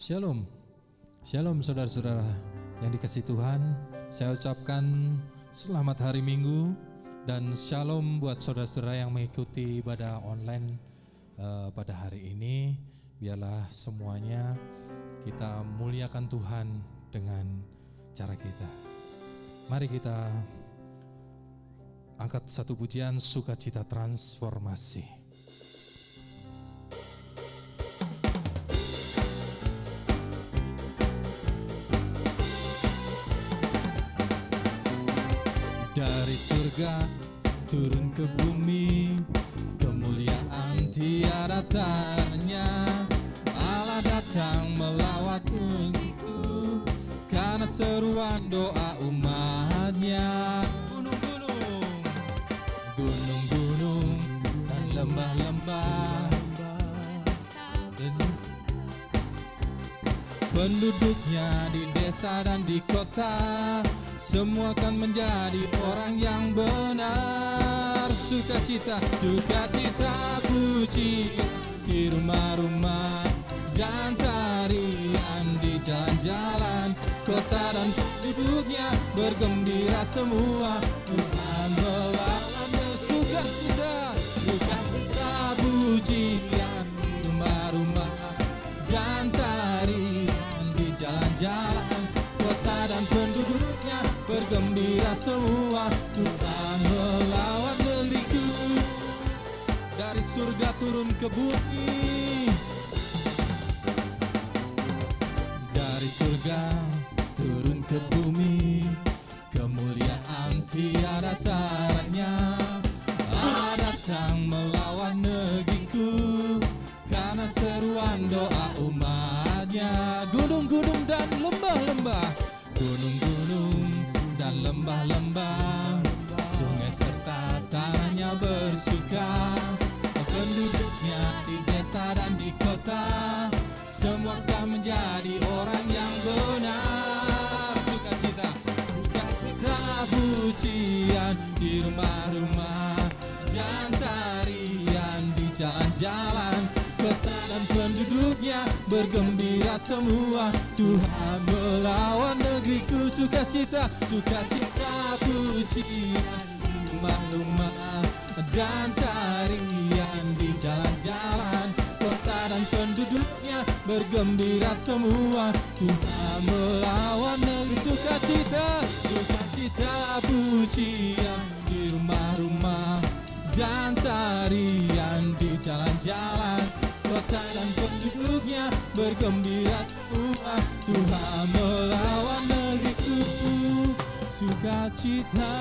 Shalom, shalom saudara-saudara yang dikasihi Tuhan. Saya ucapkan selamat hari Minggu dan shalom buat saudara-saudara yang mengikuti ibadah online pada hari ini. Biarlah semuanya kita muliakan Tuhan dengan cara kita. Mari kita angkat satu pujian sukacita transformasi. Dari surga turun ke bumi, kemuliaan tiada tanya. Allah datang melawat negeriku, karena seruan doa umatnya. Gunung-gunung, gunung-gunung dan lembah-lembah, penduduknya di desa dan di kota, semua akan menjadi orang yang benar. Sukacita, sukacita, pujian di rumah-rumah dan tarian di jalan-jalan. Kota dan penduduknya bergembira semua. Tuhan melawan sukacita, sukacita, pujian di rumah-rumah dan tarian di jalan-jalan. Kota dan penduduknya bergembira semua. Tuhan melawat negeriku. Dari surga turun ke bumi, dari surga turun ke bumi, kemuliaan tiada taranya. Allah datang melawan negeriku, karena seruan doa umatnya. Gunung-gunung dan lembah-lembah, gunung-gunung dan lembah-lembah, sungai serta tanahnya bersuka. Penduduknya di desa dan di kota, semua akan menjadi orang yang benar. Sukacita, sukacita, pujian di rumah-rumah dan tarian di jalan-jalan. Kota dan penduduknya bergembira semua. Tuhan melawan negeriku. Sukacita, sukacita, pujian di rumah-rumah dan tarian di jalan-jalan. Kota dan penduduknya bergembira semua. Tuhan melawan negeri. Sukacita, sukacita, pujian di rumah-rumah dan tarian di jalan-jalan. Kota dan penduduknya bergembira semua. Tuhan melawan negeriku. Sukacita,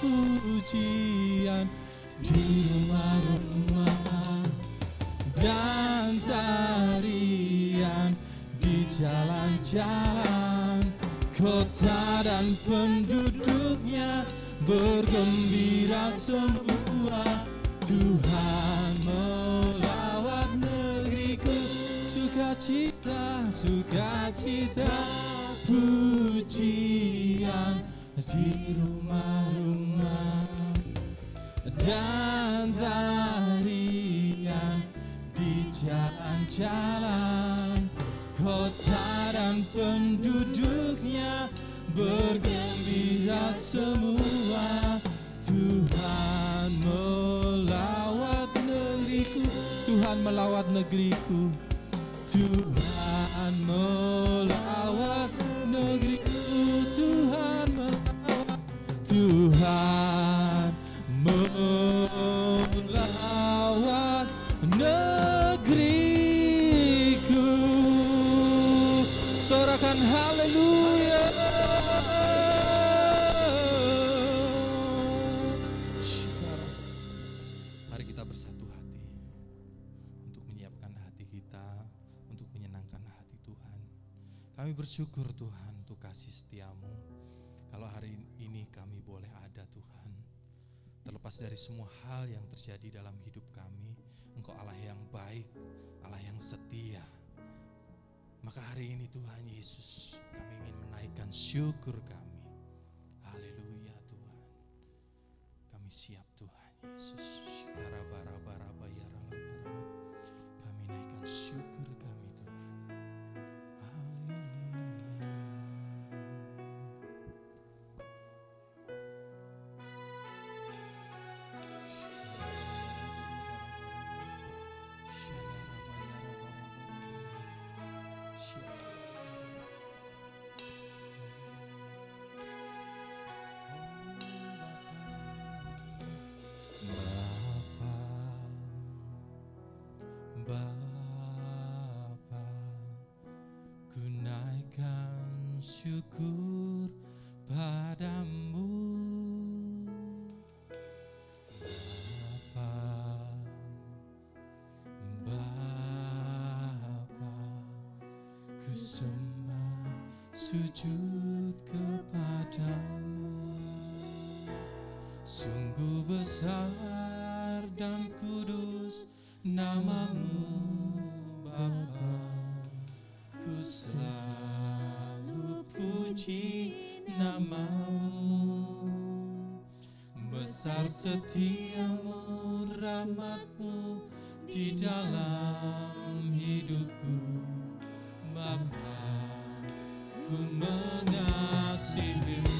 pujian di rumah-rumah dan tarian di jalan-jalan. Kota dan penduduknya bergembira semua. Tuhan melawat negeriku. Sukacita, sukacita, pujian di rumah-rumah dan tarian di jalan-jalan. Kota dan penduduknya bergembira semua. Tuhan melawat negeriku. Tuhan melawat negeriku. Tuhan melawat negeriku. Tuhan melawat. Tuhan melawat negeriku. Sorakan haleluya. Mari kita bersatu hati untuk menyiapkan hati kita untuk menyenangkan hati Tuhan. Kami bersyukur Tuhan untuk kasih setiamu. Kalau hari ini kami boleh ada Tuhan, terlepas dari semua hal yang terjadi dalam hidup kami, Engkau Allah yang baik, Allah yang setia. Maka hari ini Tuhan Yesus, kami ingin menaikkan syukur kami. Haleluya Tuhan. Kami siap Tuhan Yesus. Kami naikkan syukur kami Tuhan. ku naikkan syukur padamu Bapa, ku sembah sujud kepadamu. Sungguh besar dan kudus namamu Bapa, ku selalu puji namamu. Besar setiamu, rahmatmu di dalam hidupku Bapa, ku mengasihimu.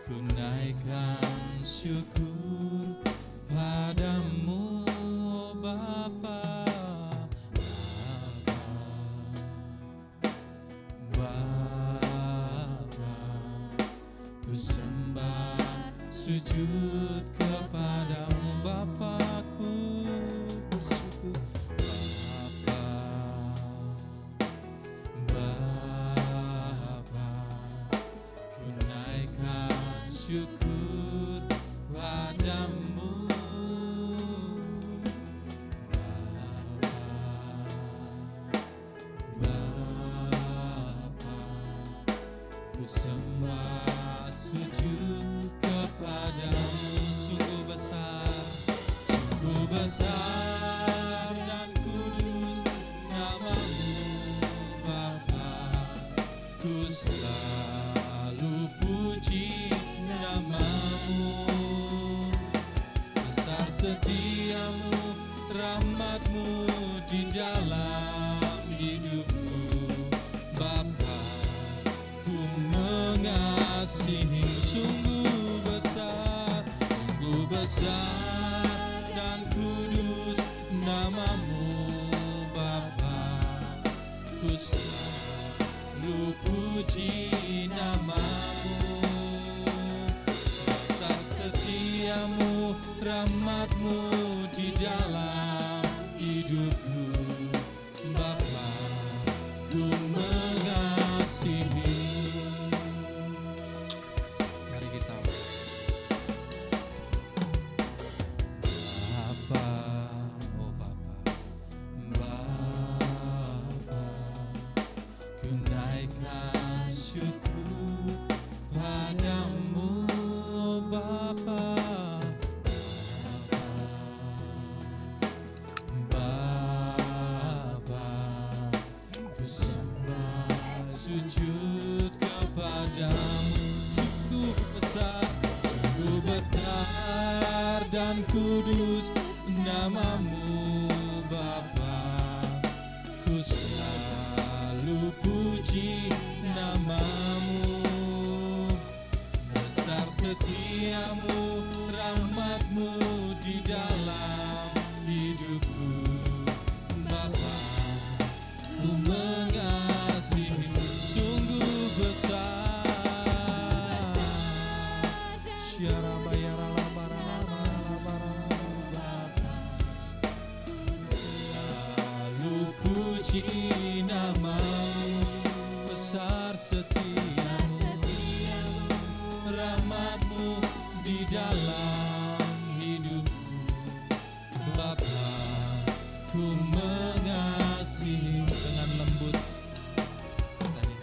Ku naikkan syukur padamu Bapa, Bapa, ku sembah sujud kepadamu Bapa-ku, bersyukur Bapa, Bapa, ku naikkan syukur padamu Bapa, ku sembah sujud kepadamu. Sungguh besar dan kudus namamu Bapa, ku selalu puji namamu. Besar setiamu, rahmatmu di dalam hidupku Bapa, ku mengasihi. Sungguh besar dan kudus namamu Bapa, ku selalu puji namamu. Besar setiamu, rahmatmu di dalam hidupku Bapa, ku mengasihi. Mari kita Bapa, oh Bapa, Bapa, ku naikkan syukur padamu Bapa, Bapa, ku sembah sujud kepadamu. Sungguh besar dan kudus namamu Bapa, ku selalu puji namamu. Besar setiamu, rahmatmu di dalam hidupku Bapa, ku mengasihi. Sungguh besar selalu puji namamu. Besar setiamu, rahmatmu di dalam hidupku Bapa, ku mengasihi. Dengan lembut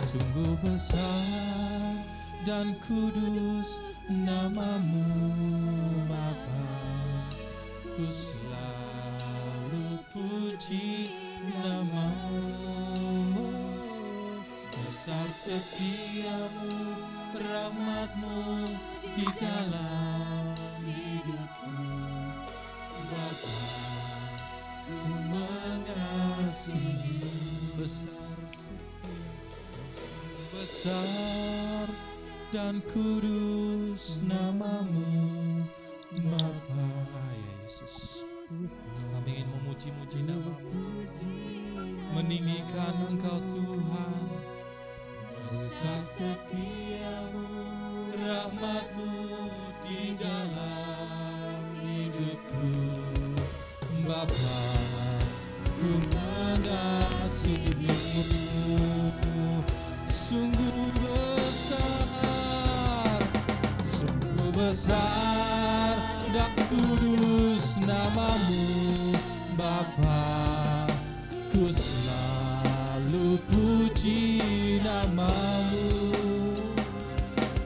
sungguh besar dan kudus namamu Bapa, ku selalu puji namamu. Besar setiamu, rahmatmu di dalam hidupku Bapa, ku mengasihi. Besar dan kudus namamu Bapa. Ya Yesus, kami ingin memuji-muji namamu, meninggikan Engkau Tuhan. besar setiamu, rahmat-Mu di dalam hidupku. Bapa, ku mengasihi-Mu, sungguh besar, sungguh besar dan kudus nama-Mu. Bapa, ku selalu puji nama-Mu.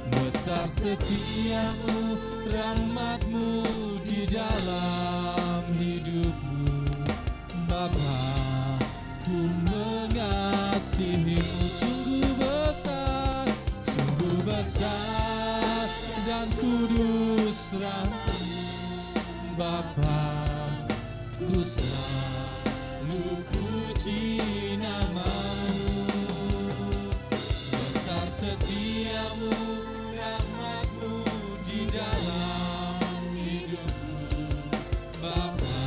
Besar setiamu, rahmat-Mu di dalam hidupku. Bapa, ku mengasihi-Mu. Sungguh besar dan kudus rahmat-Mu. Bapa, ku selalu puji nama-Mu. Besar setiamu, rahmat-Mu di dalam hidupku. Bapa,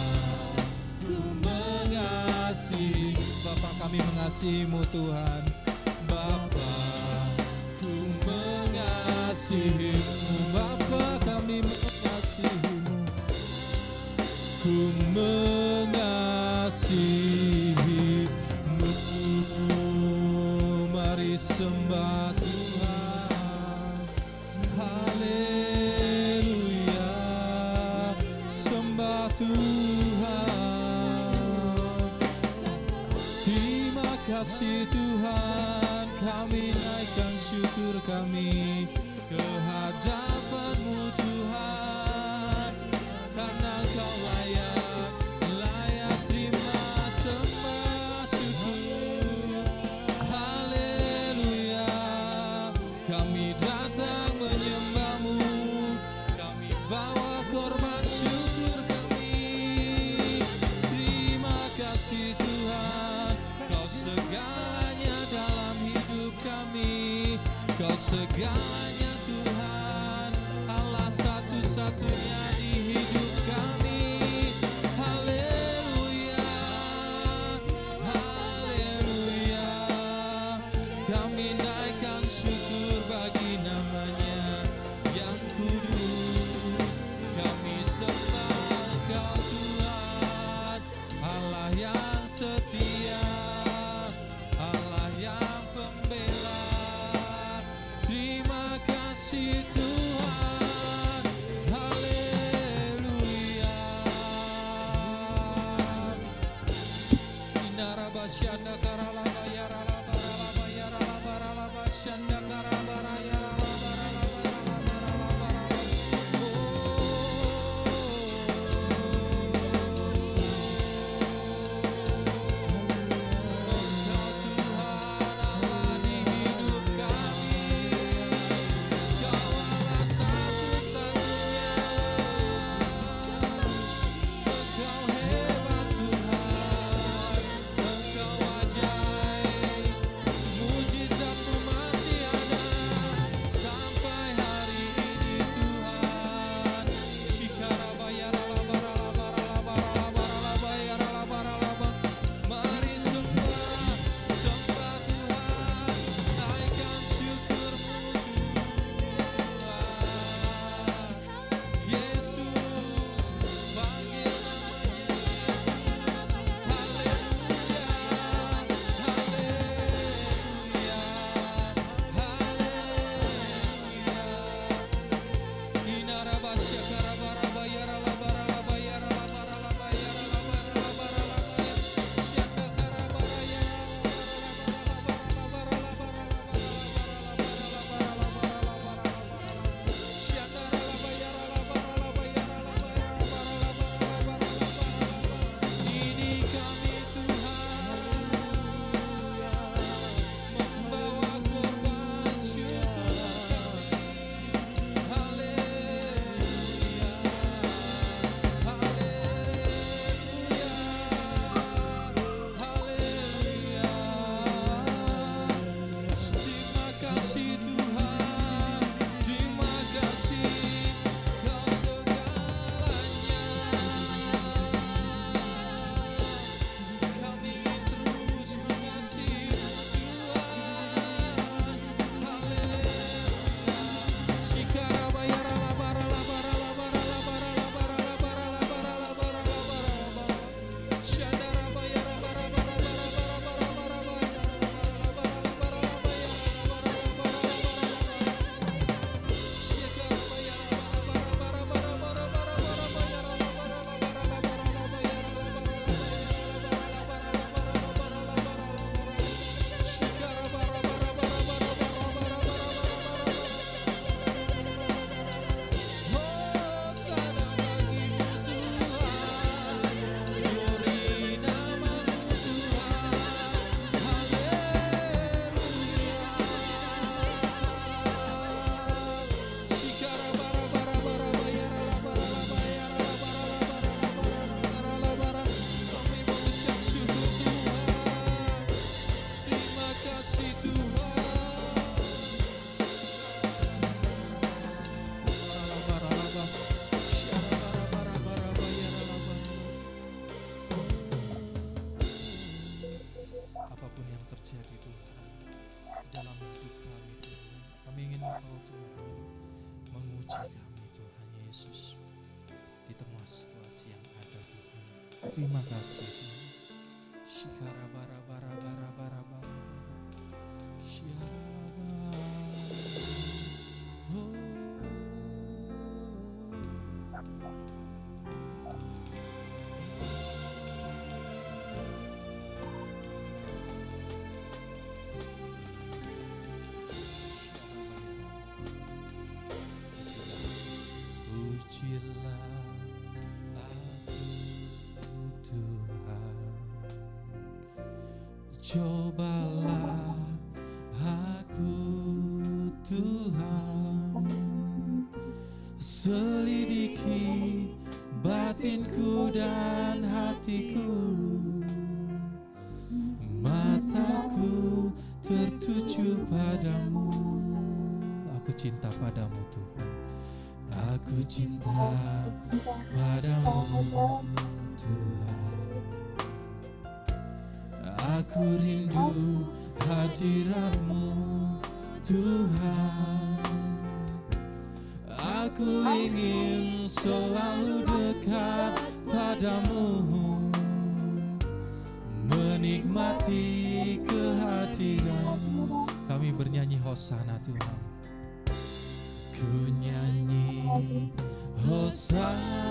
ku mengasihi. Bapa, kami mengasihi-Mu Tuhan. Bapa, ku mengasihi-Mu. Bapa, kami mengasihi-Mu. Ku mengasihi-Mu. Mari sembah Tuhan. Haleluya. Sembah Tuhan. Terima kasih Tuhan. Kami naikkan syukur kami ke hadapan-Mu Tuhan. Karena Engkau layak, layak terima sembah syukur. Haleluya. Kami datang menyembah-Mu, kami bawa korban syukur kami. Terima kasih Tuhan, Kau segalanya dalam hidup kami. Kau segalanya Tuhan, Allah satu-satunya di hidup kami. Haleluya, haleluya. Kami naikkan syukur bagi nama-Nya yang kudus. Kami sembah Engkau Tuhan, Allah yang setia, Allah yang pembela. Terima kasih Tuhan. Haleluya. Inaraba syanda karalaba yaralaba ralaba yaralaba ralaba syanda karabara yaralaba ralaba ralaba ralaba ralaba. Engkau Tuhan Allah di hidup kami. Kau Terima kasih. Shikara-bara-bara-bara-bara-bara. Pujilah aku Tuhan, cobalah aku Tuhan, selidiki batinku dan hatiku, mataku tertuju padamu. Aku cinta padamu Tuhan, aku cinta padamu Tuhan. Aku rindu hadirat-Mu Tuhan. Aku ingin selalu dekat padamu, menikmati kehadiran-Mu. Kami bernyanyi Hosana Tuhan. Ku nyanyi Hosana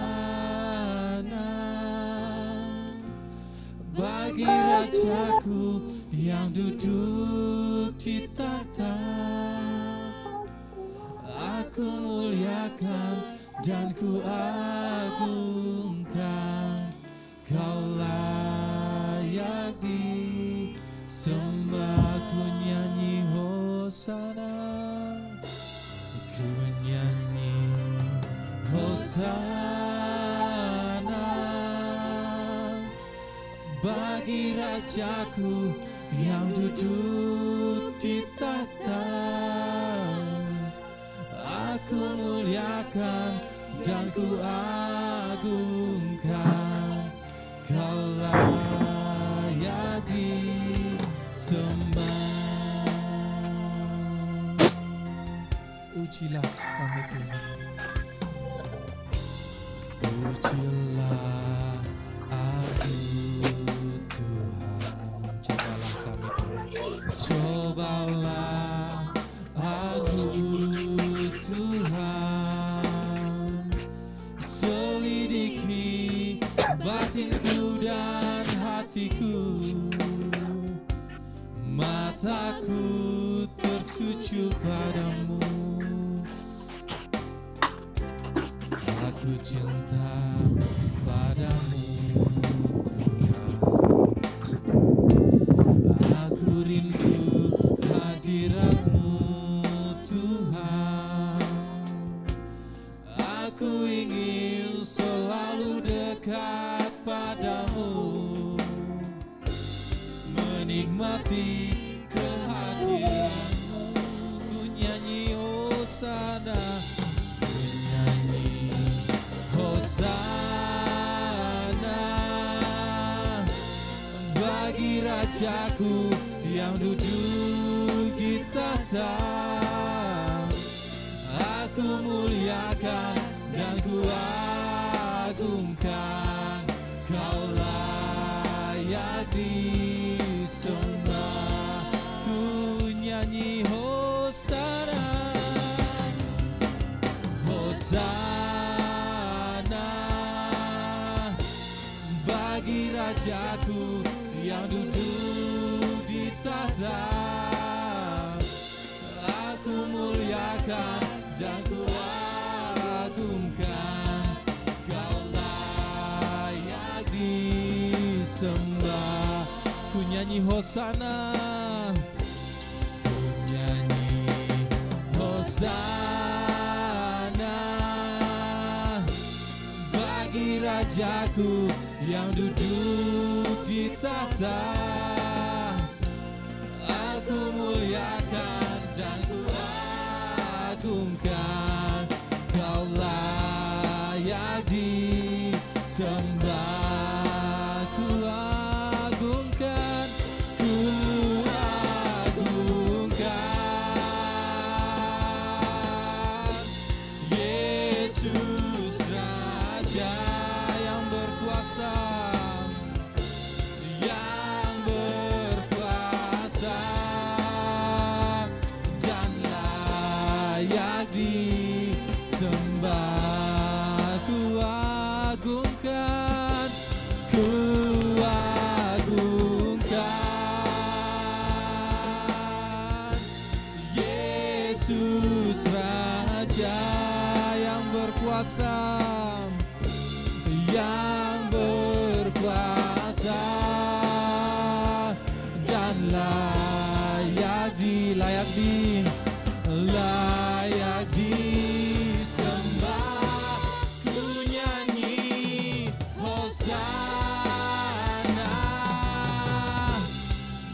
bagi Rajaku yang duduk di tahta. Aku muliakan dan ku agungkan, Kau layak disembah. Ku nyanyi Hosana, ku nyanyi Hosana bagi Rajaku yang duduk di tahta. Aku muliakan dan ku agungkan, Kau layak disembah. Ujilah kami Tuhan, ujilah aku Tuhan. Cobalah kami Tuhan, cobalah aku Tuhan, selidiki batinku dan hatiku, mataku tertuju padamu. Aku cinta padamu Tuhan. Aku rindu hadirat-Mu Tuhan. Aku ingin selalu dekat padamu, menikmati kehadiran-Mu. Ku nyanyi Hosana, ku nyanyi Hosana bagi Rajaku yang duduk di tahta. Aku muliakan dan ku agungkan, Kau layak disembah. Ku nyanyi Hosana, Hosana bagi Rajaku yang duduk di tahta. Aku muliakan dan ku agungkan, Kau layak disembah. Ku nyanyi Hosana, ku nyanyi Hosana bagi Rajaku yang duduk di tahta. Aku muliakan dan ku agungkan, Kau layak disembah. Ku agungkan, ku agungkan Yesus Raja yang berkuasa. layak disembah, ku agungkan, ku agungkan. Yesus Raja yang berkuasa, yang berkuasa, dan layak disembah. Ku nyanyi Hosana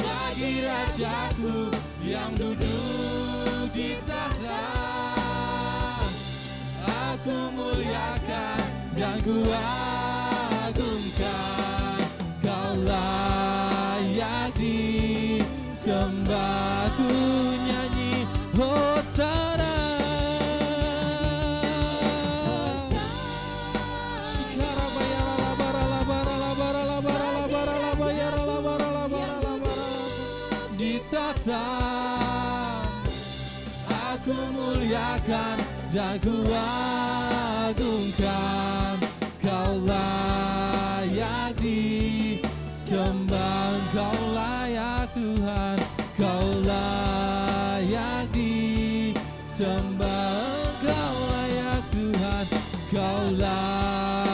bagi Rajaku yang duduk di tahta. Aku muliakan dan ku agungkan, Kau layak disembah. Ku nyanyi Hosana. Di tahta aku muliakan dan ku agungkan, Kau layak disembah. Kau layak Tuhan, Kau layak disembah. Kau layak Tuhan, Kau layak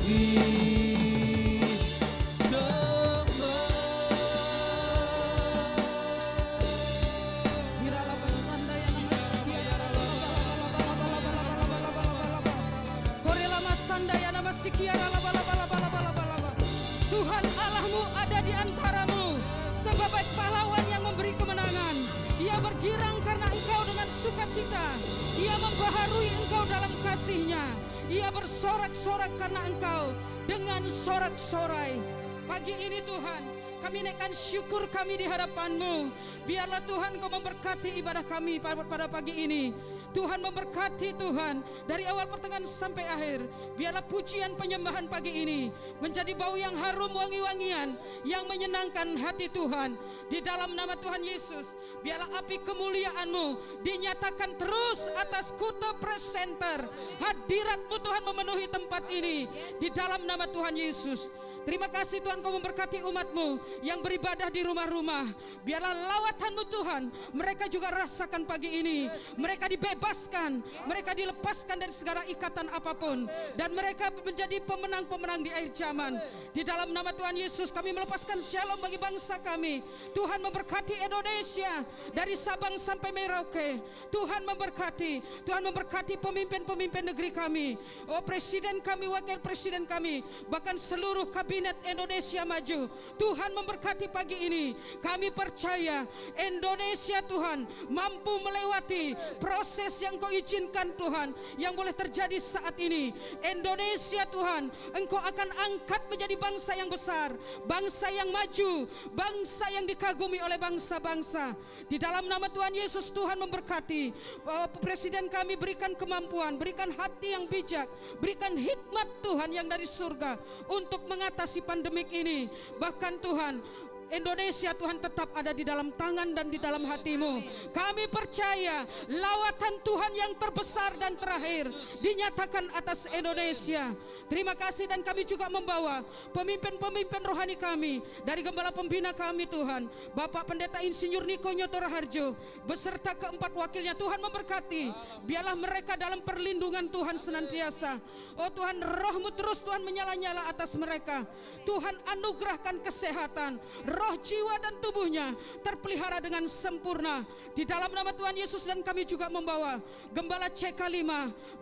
disembah. Tuhan Allahmu ada di antaramu sebagai pahlawan yang memberi kemenangan. Ia bergirang karena engkau dengan sukacita. Ia membaharui engkau dalam kasih-Nya. Ia bersorak-sorak karena engkau dengan sorak-sorai. Pagi ini Tuhan, kami naikkan syukur kami di hadapan-Mu. Biarlah Tuhan Kau memberkati ibadah kami pada pagi ini. Tuhan memberkati Tuhan dari awal pertengahan sampai akhir. Biarlah pujian penyembahan pagi ini menjadi bau yang harum wangi-wangian yang menyenangkan hati Tuhan. Di dalam nama Tuhan Yesus, biarlah api kemuliaan-Mu dinyatakan terus atas Kuta Press Center. Hadirat-Mu Tuhan memenuhi tempat ini di dalam nama Tuhan Yesus. Terima kasih Tuhan Kau memberkati umat-Mu yang beribadah di rumah-rumah. Biarlah lawatan-Mu Tuhan mereka juga rasakan pagi ini. Mereka dibebaskan, mereka dilepaskan dari segala ikatan apapun, dan mereka menjadi pemenang-pemenang di akhir zaman. Di dalam nama Tuhan Yesus kami melepaskan shalom bagi bangsa kami. Tuhan memberkati Indonesia dari Sabang sampai Merauke. Tuhan memberkati pemimpin-pemimpin negeri kami. Oh, presiden kami, wakil presiden kami, bahkan seluruh kabinet Indonesia Maju. Tuhan memberkati pagi ini. Kami percaya Indonesia Tuhan mampu melewati proses yang Kau izinkan Tuhan yang boleh terjadi saat ini. Indonesia Tuhan, Engkau akan angkat menjadi bangsa yang besar, bangsa yang maju, bangsa yang dikagumi oleh bangsa-bangsa. Di dalam nama Tuhan Yesus, Tuhan memberkati presiden kami, berikan kemampuan, berikan hati yang bijak, berikan hikmat Tuhan yang dari surga untuk mengatasi pandemik ini. Bahkan Tuhan, Indonesia Tuhan tetap ada di dalam tangan dan di dalam hati-Mu. Kami percaya lawatan Tuhan yang terbesar dan terakhir dinyatakan atas Indonesia. Terima kasih, dan kami juga membawa pemimpin-pemimpin rohani kami dari gembala pembina kami Tuhan, Bapak Pendeta Insinyur Niko Nyoto Raharjo beserta keempat wakilnya. Tuhan memberkati, biarlah mereka dalam perlindungan Tuhan senantiasa. Oh Tuhan, Roh-Mu terus Tuhan menyala-nyala atas mereka. Tuhan anugerahkan kesehatan, roh, jiwa dan tubuhnya terpelihara dengan sempurna di dalam nama Tuhan Yesus. Dan kami juga membawa Gembala CK5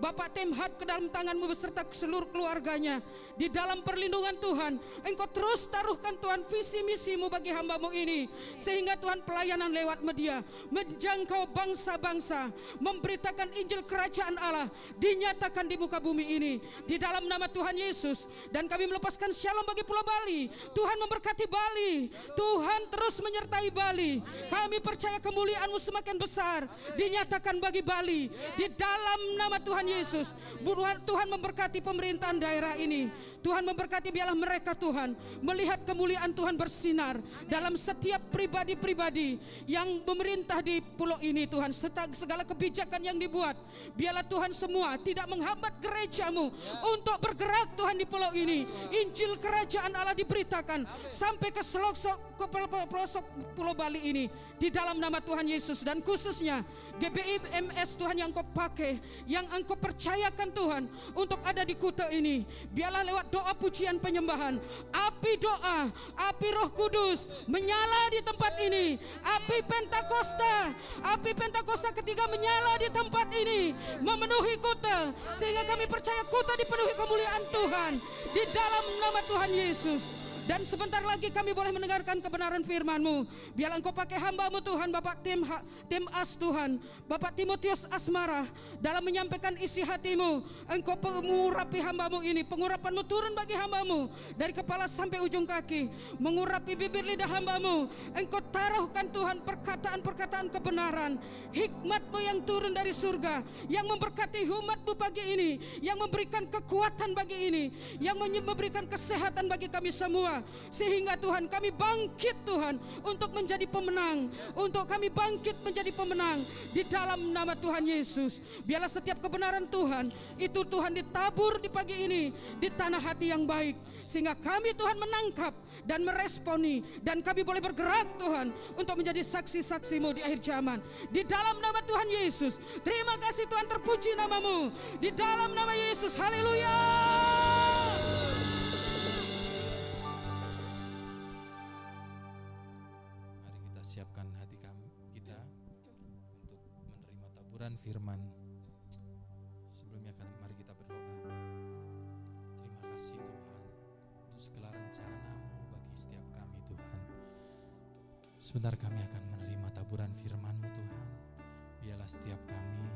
Bapak Temhat ke dalam tangan-Mu beserta seluruh keluarganya. Di dalam perlindungan Tuhan, Engkau terus taruhkan Tuhan visi misi-Mu bagi hamba-Mu ini, sehingga Tuhan pelayanan lewat media menjangkau bangsa-bangsa, memberitakan Injil Kerajaan Allah dinyatakan di muka bumi ini di dalam nama Tuhan Yesus. Dan kami melepaskan shalom bagi Pulau Bali. Tuhan memberkati Bali, Tuhan terus menyertai Bali. Kami percaya kemuliaan-Mu semakin besar dinyatakan bagi Bali di dalam nama Tuhan Yesus. Tuhan memberkati pemerintahan daerah ini. Tuhan memberkati, biarlah mereka Tuhan melihat kemuliaan Tuhan bersinar dalam setiap pribadi-pribadi yang memerintah di pulau ini Tuhan. Segala kebijakan yang dibuat, biarlah Tuhan semua tidak menghambat gereja-Mu untuk bergerak Tuhan di pulau ini. Injil kerajaan Allah diberitakan sampai ke pelosok pulau Bali ini di dalam nama Tuhan Yesus. Dan khususnya GBI MS Tuhan yang Engkau pakai, yang Engkau percayakan Tuhan untuk ada di Kuta ini, biarlah lewat doa pujian penyembahan, api doa, api Roh Kudus menyala di tempat ini, api Pentakosta ketiga menyala di tempat ini, memenuhi Kuta, sehingga kami percaya Kuta dipenuhi kemuliaan Tuhan di dalam nama Tuhan Yesus. Dan sebentar lagi kami boleh mendengarkan kebenaran firman-Mu. Biarlah Engkau pakai hamba-Mu Tuhan, Bapak Tim As Tuhan, Bapak Timotius Asmara, dalam menyampaikan isi hati-Mu. Engkau mengurapi hamba-Mu ini, pengurapan-Mu turun bagi hamba-Mu dari kepala sampai ujung kaki, mengurapi bibir lidah hamba-Mu. Engkau taruhkan Tuhan perkataan-perkataan kebenaran, hikmat-Mu yang turun dari surga, yang memberkati umat-Mu pagi ini, yang memberikan kekuatan bagi ini, yang memberikan kesehatan bagi kami semua. Sehingga Tuhan kami bangkit Tuhan untuk menjadi pemenang, untuk kami bangkit menjadi pemenang di dalam nama Tuhan Yesus. Biarlah setiap kebenaran Tuhan itu Tuhan ditabur di pagi ini di tanah hati yang baik, sehingga kami Tuhan menangkap dan meresponi, dan kami boleh bergerak Tuhan untuk menjadi saksi-saksi-Mu di akhir zaman di dalam nama Tuhan Yesus. Terima kasih Tuhan, terpuji nama-Mu di dalam nama Yesus. Haleluya. Siapkan hati kita untuk menerima taburan firman. Sebelumnya mari kita berdoa. Terima kasih Tuhan untuk segala rencana-Mu bagi setiap kami Tuhan. Sebentar kami akan menerima taburan firman-Mu Tuhan. Biarlah setiap kami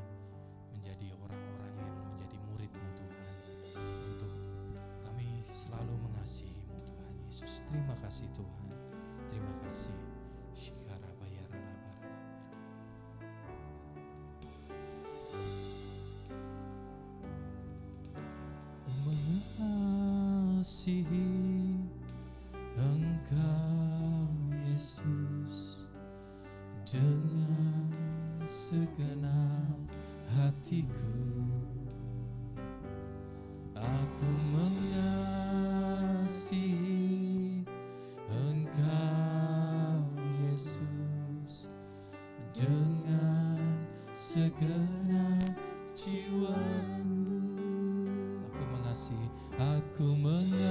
menjadi orang-orang yang menjadi murid-Mu Tuhan, untuk kami selalu mengasihi-Mu Tuhan Yesus. Terima kasih Tuhan, terima kasih. Mengasihi Engkau Yesus dengan segenap hatiku. Aku mengasihi Engkau Yesus dengan segenap jiwaku. Aku mengasihi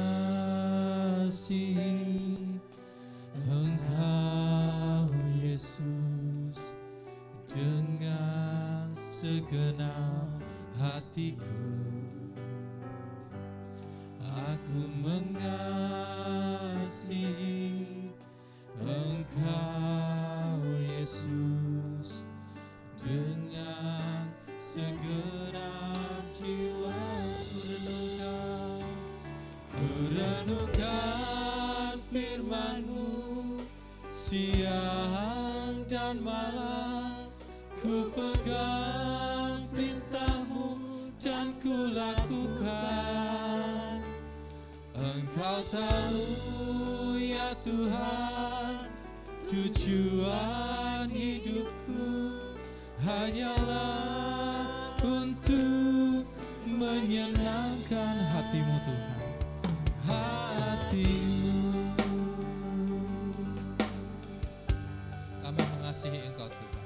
Engkau Yesus dengan segenap hatiku. Aku mengasihi Engkau Yesus dengan segenap jiwaku. Renungkan firman-Mu siang dan malam, ku pegang perintah-Mu dan ku lakukan. Engkau tahu ya Tuhan, tujuan hidupku hanyalah untuk menyenangkan hati-Mu Tuhan. Hati-Mu, kami mengasihi Engkau Tuhan.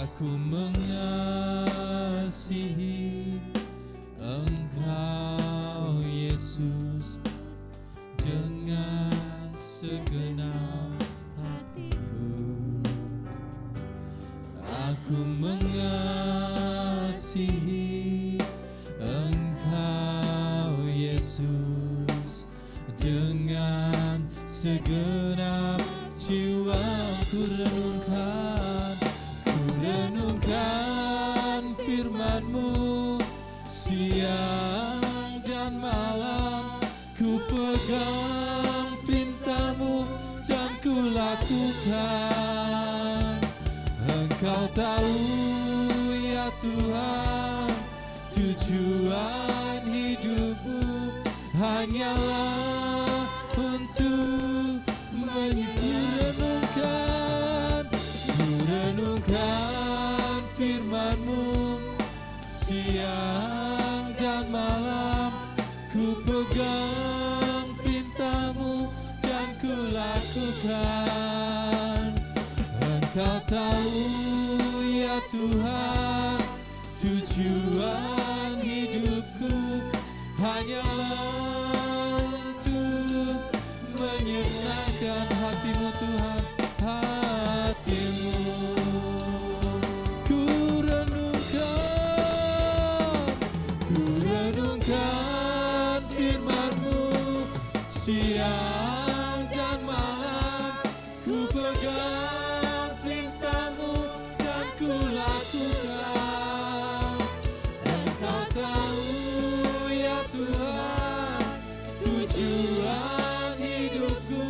Aku mengasihi Engkau Yesus dengan segenap hatiku. Aku mengasihi Engkau Yesus dengan segenap jiwa. Ku renungkan firman-Mu siang dan malam, ku pegang perintah-Mu dan ku lakukan. Engkau tahu ya Tuhan, tujuan hidupku hanyalah untuk merenungkan, merenungkan firman-Mu siang dan malam. Ku pegang perintah-Mu dan ku lakukan. Engkau tahu ya Tuhan, tujuan hidupku hanyalah untuk menyenangkan hati-Mu Tuhan, hati-Mu. Ku renungkan firman-Mu siang dan malam. Ku pegang perintah-Mu dan ku lakukan. Engkau tahu ya Tuhan, tujuan hidupku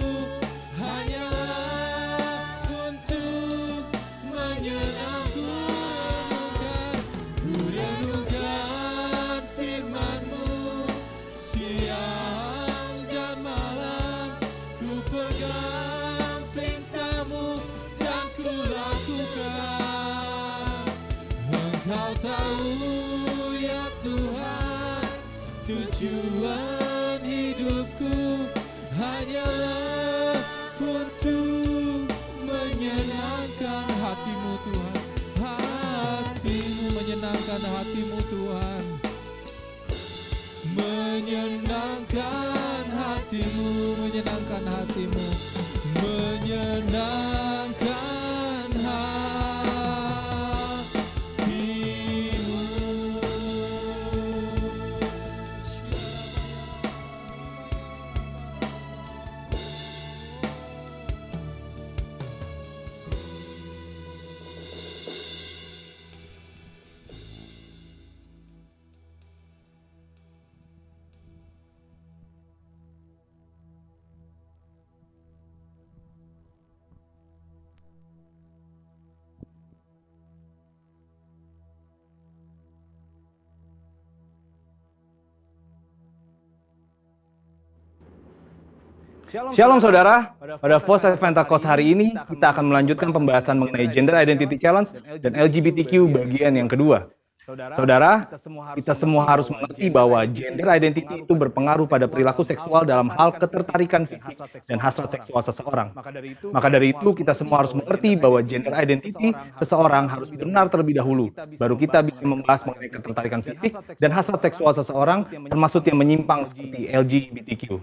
hanyalah untuk menyenangkan. Ku renungkan firman-Mu siang dan malam. Ku pegang perintah-Mu dan ku lakukan. Engkau tahu ya Tuhan, tujuan hidupku hanyalah untuk menyenangkan hati-Mu Tuhan, hati-Mu, menyenangkan hati-Mu Tuhan, menyenangkan hati-Mu, menyenangkan hati-Mu, menyenangkan hati-Mu. Shalom saudara, pada Voice of Pentecost hari ini kita akan melanjutkan pembahasan mengenai Gender Identity Challenge dan LGBTQ bagian yang kedua. Saudara, kita semua harus mengerti bahwa gender identity itu berpengaruh pada perilaku seksual dalam hal ketertarikan fisik dan hasrat seksual seseorang. Maka dari itu, kita semua harus mengerti bahwa gender identity seseorang harus benar terlebih dahulu, baru kita bisa membahas mengenai ketertarikan fisik dan hasrat seksual seseorang, termasuk yang menyimpang seperti LGBTQ.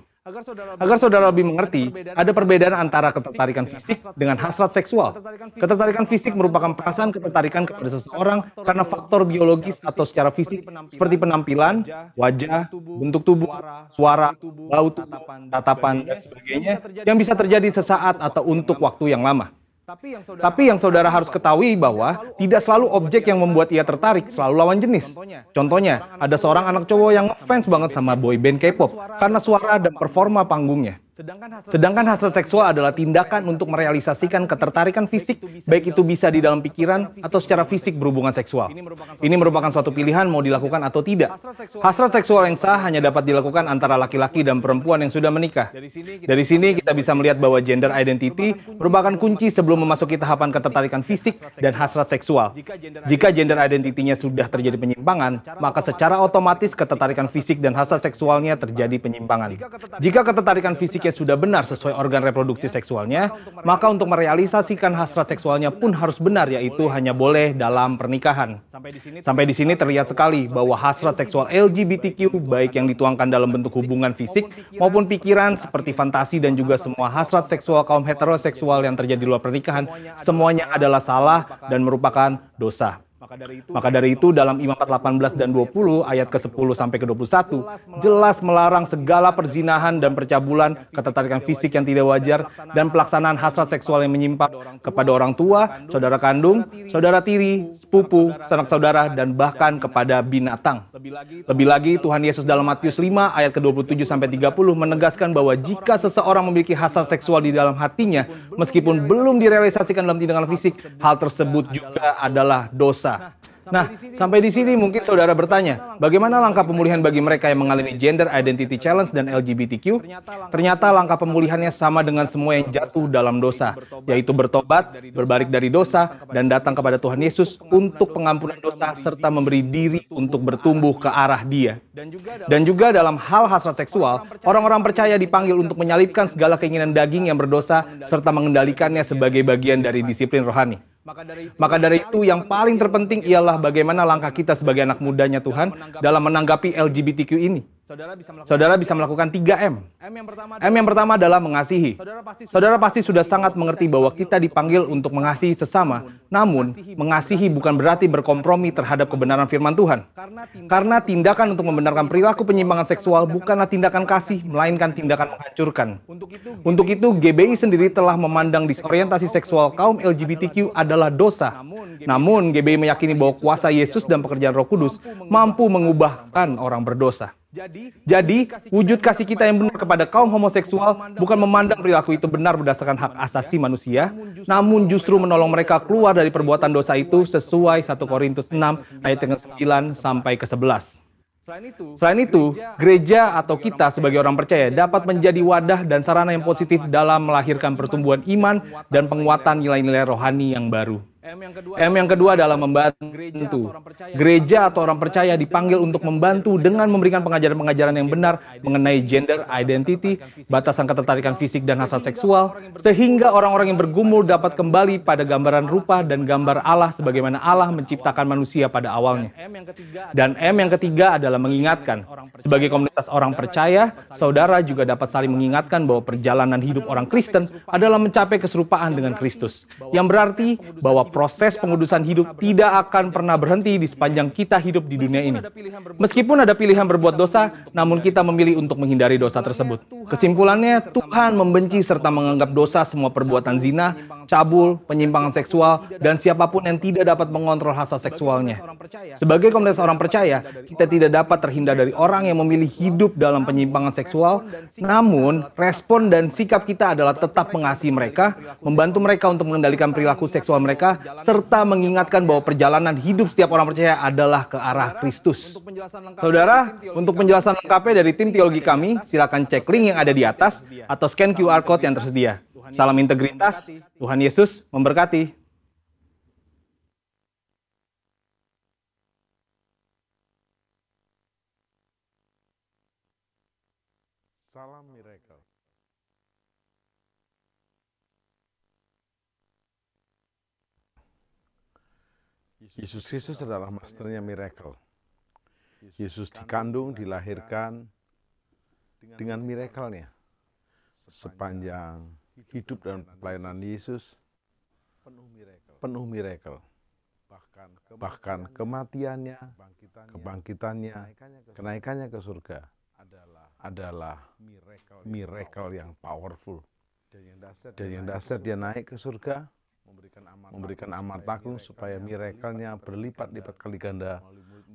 Agar saudara lebih mengerti, ada perbedaan antara ketertarikan fisik dengan hasrat seksual. Ketertarikan fisik merupakan perasaan ketertarikan kepada seseorang karena faktor biologis atau secara fisik seperti penampilan, wajah, bentuk tubuh, suara, bau tubuh, tatapan, dan sebagainya yang bisa terjadi sesaat atau untuk waktu yang lama. Tapi yang saudara harus ketahui bahwa tidak selalu objek yang membuat ia tertarik selalu lawan jenis. Contohnya, ada seorang anak cowok yang ngefans banget sama boyband K-pop karena suara dan performa panggungnya. Sedangkan hasrat seksual adalah tindakan untuk merealisasikan ketertarikan fisik, baik itu bisa di dalam pikiran atau secara fisik berhubungan seksual. Ini merupakan suatu pilihan mau dilakukan atau tidak. Hasrat seksual yang sah hanya dapat dilakukan antara laki-laki dan perempuan yang sudah menikah. Dari sini kita bisa melihat bahwa gender identity merupakan kunci sebelum memasuki tahapan ketertarikan fisik dan hasrat seksual. Jika gender identity-nya sudah terjadi penyimpangan, maka secara otomatis ketertarikan fisik dan hasrat seksualnya terjadi penyimpangan. Jika ketertarikan fisiknya sudah benar sesuai organ reproduksi seksualnya, maka untuk merealisasikan hasrat seksualnya pun harus benar, yaitu hanya boleh dalam pernikahan. Sampai di sini terlihat sekali bahwa hasrat seksual LGBTQ, baik yang dituangkan dalam bentuk hubungan fisik maupun pikiran seperti fantasi dan juga semua hasrat seksual kaum heteroseksual yang terjadi di luar pernikahan, semuanya adalah salah dan merupakan dosa. Maka dari itu dalam Imamat 18 dan 20 ayat ke-10 sampai ke-21 jelas melarang segala perzinahan dan percabulan, ketertarikan fisik yang tidak wajar, dan pelaksanaan hasrat seksual yang menyimpang kepada orang tua, saudara kandung, saudara tiri, sepupu, sanak saudara, dan bahkan kepada binatang. Lebih lagi Tuhan Yesus dalam Matius 5 ayat ke-27 sampai 30 menegaskan bahwa jika seseorang memiliki hasrat seksual di dalam hatinya meskipun belum direalisasikan dalam tindakan fisik, hal tersebut juga adalah dosa. Nah, sampai di sini mungkin saudara bertanya, bagaimana langkah pemulihan bagi mereka yang mengalami Gender Identity Challenge dan LGBTQ? Ternyata langkah pemulihannya sama dengan semua yang jatuh dalam dosa, yaitu bertobat, berbalik dari dosa, dan datang kepada Tuhan Yesus untuk pengampunan dosa, serta memberi diri untuk bertumbuh ke arah Dia. Dan juga dalam hal hasrat seksual, orang-orang percaya dipanggil untuk menyalibkan segala keinginan daging yang berdosa, serta mengendalikannya sebagai bagian dari disiplin rohani. Maka dari itu yang paling terpenting ialah bagaimana langkah kita sebagai anak mudanya Tuhan dalam menanggapi LGBTQ ini. Saudara bisa melakukan 3M. M yang pertama adalah mengasihi. Saudara pasti sudah sangat mengerti bahwa kita dipanggil untuk mengasihi sesama. Namun, mengasihi bukan berarti berkompromi terhadap kebenaran firman Tuhan. Karena tindakan untuk membenarkan perilaku penyimpangan seksual bukanlah tindakan kasih, melainkan tindakan menghancurkan. Untuk itu, GBI sendiri telah memandang disorientasi seksual kaum LGBTQ adalah dosa. Namun, GBI meyakini bahwa kuasa Yesus dan pekerjaan Roh Kudus mampu mengubahkan orang berdosa. Jadi, wujud kasih kita yang benar kepada kaum homoseksual bukan memandang perilaku itu benar berdasarkan hak asasi manusia, namun justru menolong mereka keluar dari perbuatan dosa itu sesuai 1 Korintus 6 ayat yang ke-9 sampai ke-11. Selain itu, gereja atau kita sebagai orang percaya dapat menjadi wadah dan sarana yang positif dalam melahirkan pertumbuhan iman dan penguatan nilai-nilai rohani yang baru. M yang kedua adalah membantu. Gereja atau orang percaya dipanggil untuk membantu dengan memberikan pengajaran-pengajaran yang benar mengenai gender identity, batasan ketertarikan fisik dan hasrat seksual, sehingga orang-orang yang bergumul dapat kembali pada gambaran rupa dan gambar Allah sebagaimana Allah menciptakan manusia pada awalnya. Dan M yang ketiga adalah mengingatkan. Sebagai komunitas orang percaya, saudara juga dapat saling mengingatkan bahwa perjalanan hidup orang Kristen adalah mencapai keserupaan dengan Kristus, yang berarti bahwa proses pengudusan hidup tidak akan pernah berhenti di sepanjang kita hidup di dunia ini. Meskipun ada pilihan berbuat dosa, namun kita memilih untuk menghindari dosa tersebut. Kesimpulannya, Tuhan membenci serta menganggap dosa semua perbuatan zina, cabul, penyimpangan seksual, dan siapapun yang tidak dapat mengontrol hasrat seksualnya. Sebagai komunitas orang percaya, kita tidak dapat terhindar dari orang yang memilih hidup dalam penyimpangan seksual, namun respon dan sikap kita adalah tetap mengasihi mereka, membantu mereka untuk mengendalikan perilaku seksual mereka, serta mengingatkan bahwa perjalanan hidup setiap orang percaya adalah ke arah Kristus. Saudara, untuk penjelasan lengkapnya dari tim teologi kami, silakan cek link yang ada di atas atau scan QR Code yang tersedia. Salam integritas, Tuhan Yesus memberkati. Salam Miracle. Yesus Kristus adalah masternya miracle. Yesus dikandung, dilahirkan dengan miracle-nya. Sepanjang hidup dan pelayanan Yesus penuh miracle. Bahkan kematiannya, kebangkitannya, kenaikannya ke surga adalah miracle yang powerful. Dan yang dasar dia naik ke surga, memberikan amat agung supaya miracle-nya berlipat-lipat kali ganda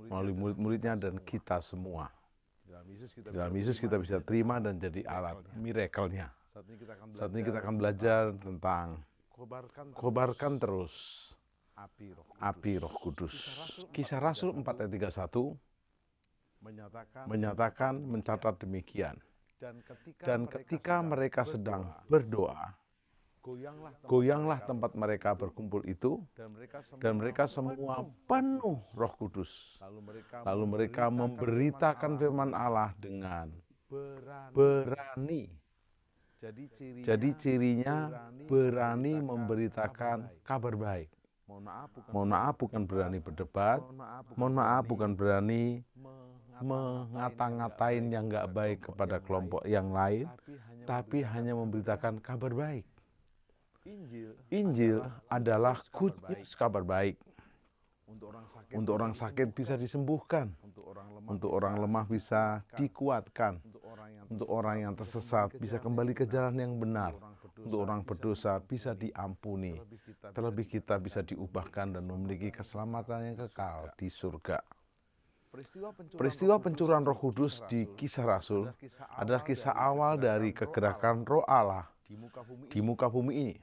melalui murid-muridnya dan kita semua. Dalam Yesus kita bisa terima dan jadi alat miracle-nya. Saat ini kita akan belajar tentang kobarkan terus api Roh Kudus. Kisah Rasul 4 ayat 31 menyatakan, mencatat demikian. Dan ketika mereka sedang berdoa, goyanglah tempat mereka berkumpul itu, dan mereka semua penuh Roh Kudus. Lalu mereka memberitakan firman Allah dengan berani. Jadi cirinya berani memberitakan kabar baik. Mohon maaf bukan berani berdebat, mohon maaf bukan berani mengata-ngatain yang nggak baik kepada kelompok yang lain, tapi hanya memberitakan kabar baik. Injil adalah good news, kabar baik. Untuk orang sakit bisa disembuhkan, untuk orang lemah bisa dikuatkan, untuk orang yang tersesat bisa kembali ke jalan yang benar, untuk orang berdosa bisa diampuni, terlebih kita bisa diubahkan dan memiliki keselamatan yang kekal di surga. Peristiwa pencurahan Roh Kudus di Kisah Rasul adalah kisah awal dari kegerakan Roh Allah di muka bumi ini.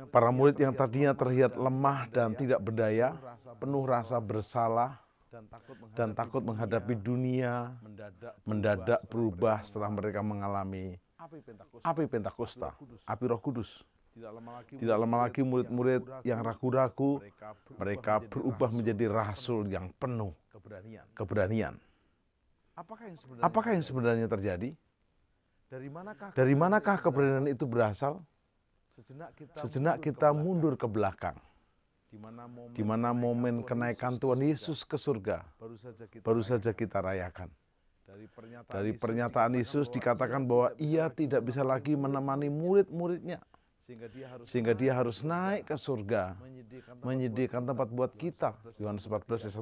Para murid yang tadinya terlihat lemah dan tidak berdaya, penuh rasa bersalah, dan takut menghadapi dunia, mendadak berubah setelah mereka mengalami api Pentakosta, api Roh Kudus. Tidak lama lagi murid-murid yang ragu-ragu, mereka berubah menjadi rasul yang penuh keberanian. Apakah yang sebenarnya terjadi? Dari manakah keberanian itu berasal? Sejenak kita mundur ke belakang, di mana momen kenaikan Tuhan Yesus ke surga baru saja kita rayakan. Dari pernyataan Yesus dikatakan bahwa ia tidak bisa lagi menemani murid-muridnya, sehingga dia harus naik ke surga, menyediakan tempat buat kita. Yohanes 14 ayat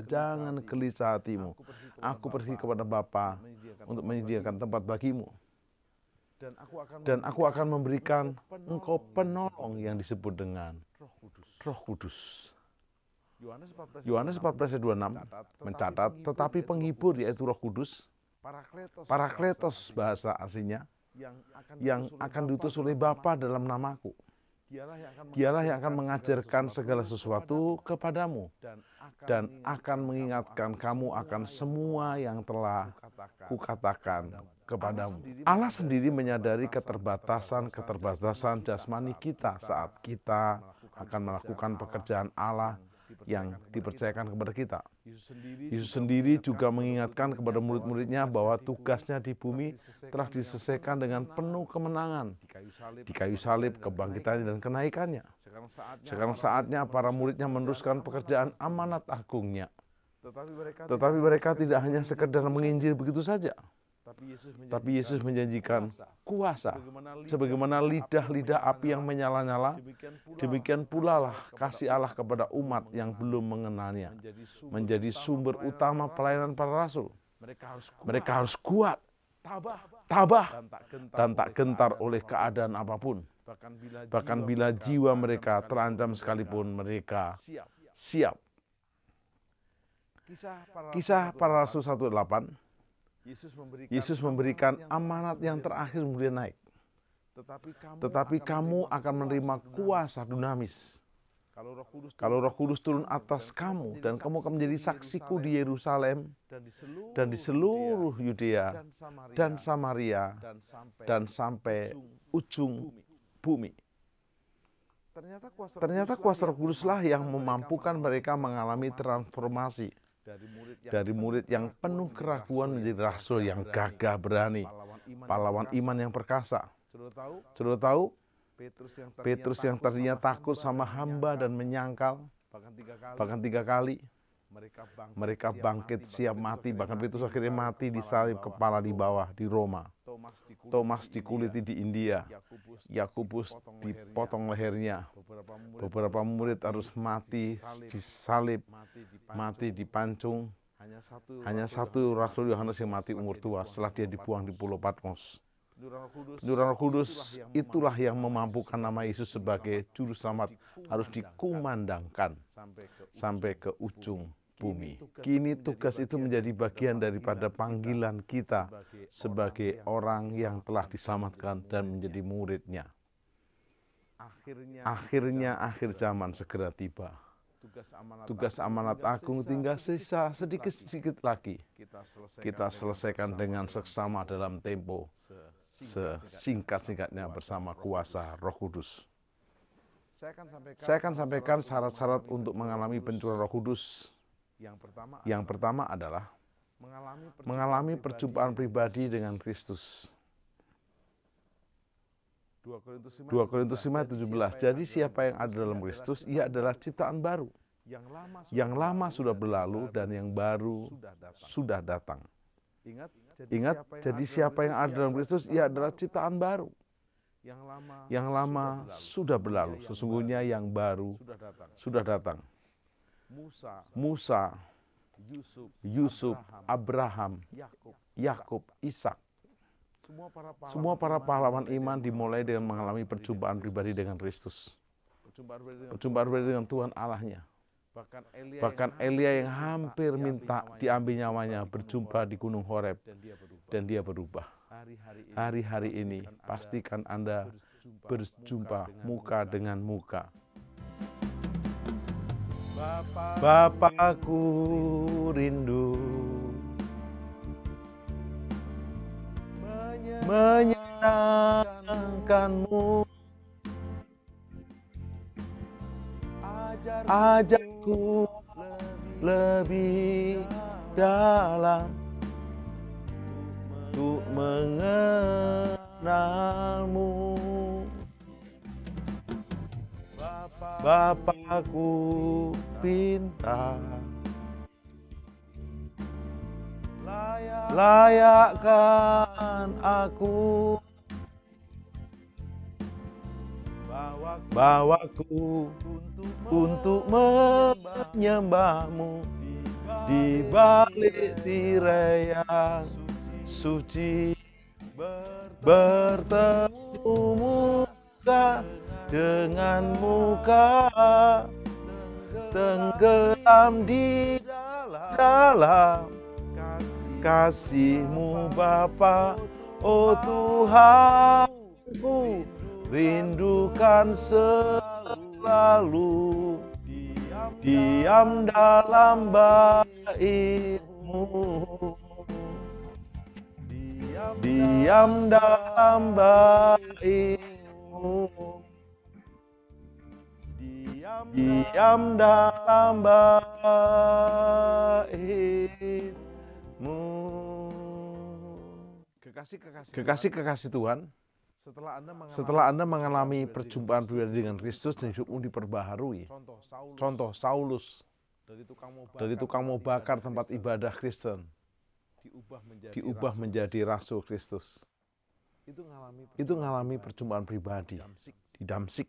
1-3, jangan gelisah hatimu, aku pergi kepada Bapa untuk menyediakan tempat bagimu. Dan aku akan memberikan engkau penolong yang disebut dengan Roh Kudus. Yohanes 14 ayat 26 mencatat, tetapi penghibur yaitu Roh Kudus, Parakletos bahasa aslinya, yang akan diutus oleh Bapa dalam namaku. Dialah yang akan mengajarkan segala sesuatu kepadamu dan akan mengingatkan kamu akan semua yang telah kukatakan kepadamu. Allah sendiri menyadari keterbatasan jasmani kita saat kita akan melakukan pekerjaan Allah yang dipercayakan kepada kita. Yesus sendiri juga mengingatkan kepada murid-muridnya bahwa tugasnya di bumi telah diselesaikan dengan penuh kemenangan di kayu salib, kebangkitannya dan kenaikannya. Sekarang saatnya para muridnya meneruskan pekerjaan amanat agungnya. Tetapi mereka tidak hanya sekedar menginjil begitu saja. Tapi Yesus menjanjikan kuasa. Sebagaimana lidah-lidah api yang menyala-nyala, demikian pula lah kasih Allah kepada umat yang belum mengenalnya. Menjadi sumber utama pelayanan para rasul. Mereka harus kuat, tabah, dan tak gentar oleh keadaan apapun. Bahkan bila jiwa mereka terancam sekalipun, mereka siap. Kisah para Rasul 1:8, Yesus memberikan amanat yang terakhir kemudian naik. Tetapi kamu akan menerima kuasa dunamis. Kalau Roh Kudus turun atas kamu, dan kamu akan menjadi saksiku di Yerusalem, dan di seluruh Yudea, dan Samaria, dan sampai ujung bumi. Ternyata kuasa Roh Kuduslah yang memampukan mereka mengalami transformasi. Dari murid yang penuh keraguan menjadi rasul yang gagah berani, pahlawan iman yang perkasa. Saudara tahu, Petrus yang tadinya takut sama hamba dan menyangkal, bahkan 3 kali, mereka bangkit siap mati. Bahkan Petrus akhirnya mati disalib kepala di bawah di Roma. Thomas dikuliti di India. Yakobus dipotong lehernya. Beberapa murid harus mati disalib, mati dipancung. Hanya satu Rasul Yohanes yang mati umur tua setelah dia dibuang di Pulau Patmos. Penyuruhan Roh Kudus itulah yang memampukan nama Yesus sebagai juru selamat harus dikumandangkan sampai ke ujung bumi. Kini tugas itu menjadi bagian daripada panggilan kita sebagai orang yang telah diselamatkan dan menjadi muridnya. Akhirnya akhir zaman segera tiba. Tugas amanat agung tinggal sisa sedikit-sedikit lagi. Kita selesaikan dengan seksama dalam tempo sesingkat-singkatnya bersama kuasa Roh Kudus. Saya akan sampaikan syarat-syarat untuk mengalami pencurahan Roh Kudus. Yang pertama adalah mengalami perjumpaan pribadi dengan Kristus. 2 Korintus 5:17. Jadi siapa yang ada dalam Kristus, ia adalah ciptaan baru. Yang lama sudah berlalu dan yang baru sudah datang. Ingat, jadi siapa yang ada dalam Kristus, ia adalah ciptaan baru. Yang lama sudah berlalu, sesungguhnya yang baru sudah datang. Musa, Yusuf, Abraham, Yakub, Ishak. Semua para pahlawan iman dimulai dengan mengalami perjumpaan pribadi dengan Kristus. Perjumpaan pribadi dengan Tuhan Allahnya. Bahkan Elia yang hampir minta diambil nyawanya berjumpa di Gunung Horeb dan dia berubah. Hari-hari ini pastikan Anda berjumpa muka dengan muka. Bapakku rindu menyenangkanmu, ajarku lebih dalam untuk mengenalmu. Bapakku pintar, layakkan aku, bawaku untuk menyembahmu di balik tirai yang suci, bertemu muka dengan muka, tenggelam di dalam kasih-Mu Bapa. Oh Tuhanku, rindukan selalu diam dalam bait-Mu, diam dalam bait-Mu, diam dalam bait-Mu. Kekasih-kekasih Tuhan, setelah Anda mengalami perjumpaan pribadi dengan Kristus dan hidupmu diperbaharui, contoh Saulus dari tukang mau bakar tempat ibadah Kristen diubah menjadi rasul Kristus. Itu mengalami perjumpaan pribadi di Damsik.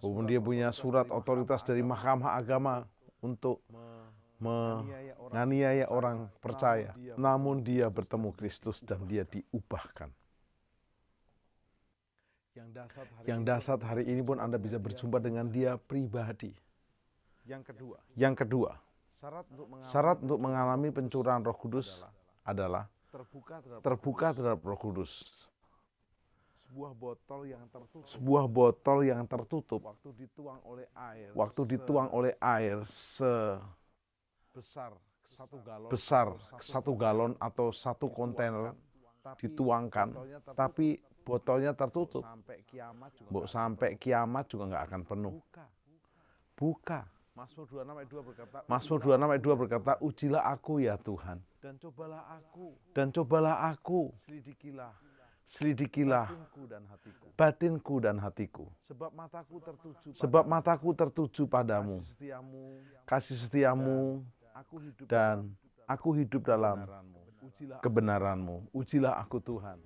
Walaupun dia punya surat otoritas dari Mahkamah Agama untuk menganiaya orang percaya, namun dia bertemu Kristus dan dia diubahkan. Yang dasar hari ini pun Anda bisa berjumpa dengan dia pribadi. Yang kedua, syarat untuk mengalami pencurahan Roh Kudus adalah terbuka terhadap Roh Kudus. Sebuah botol yang tertutup waktu dituang oleh air sebesar 1 galon atau 1 kontainer dituangkan, tapi botolnya tertutup. Sampai kiamat juga nggak akan penuh. Buka. Mazmur 26 ayat 2 berkata, ujilah aku ya Tuhan, dan cobalah aku, selidikilah batinku dan hatiku, sebab mataku tertuju padamu, kasih setiamu, dan aku hidup dalam kebenaranmu. Ujilah aku Tuhan.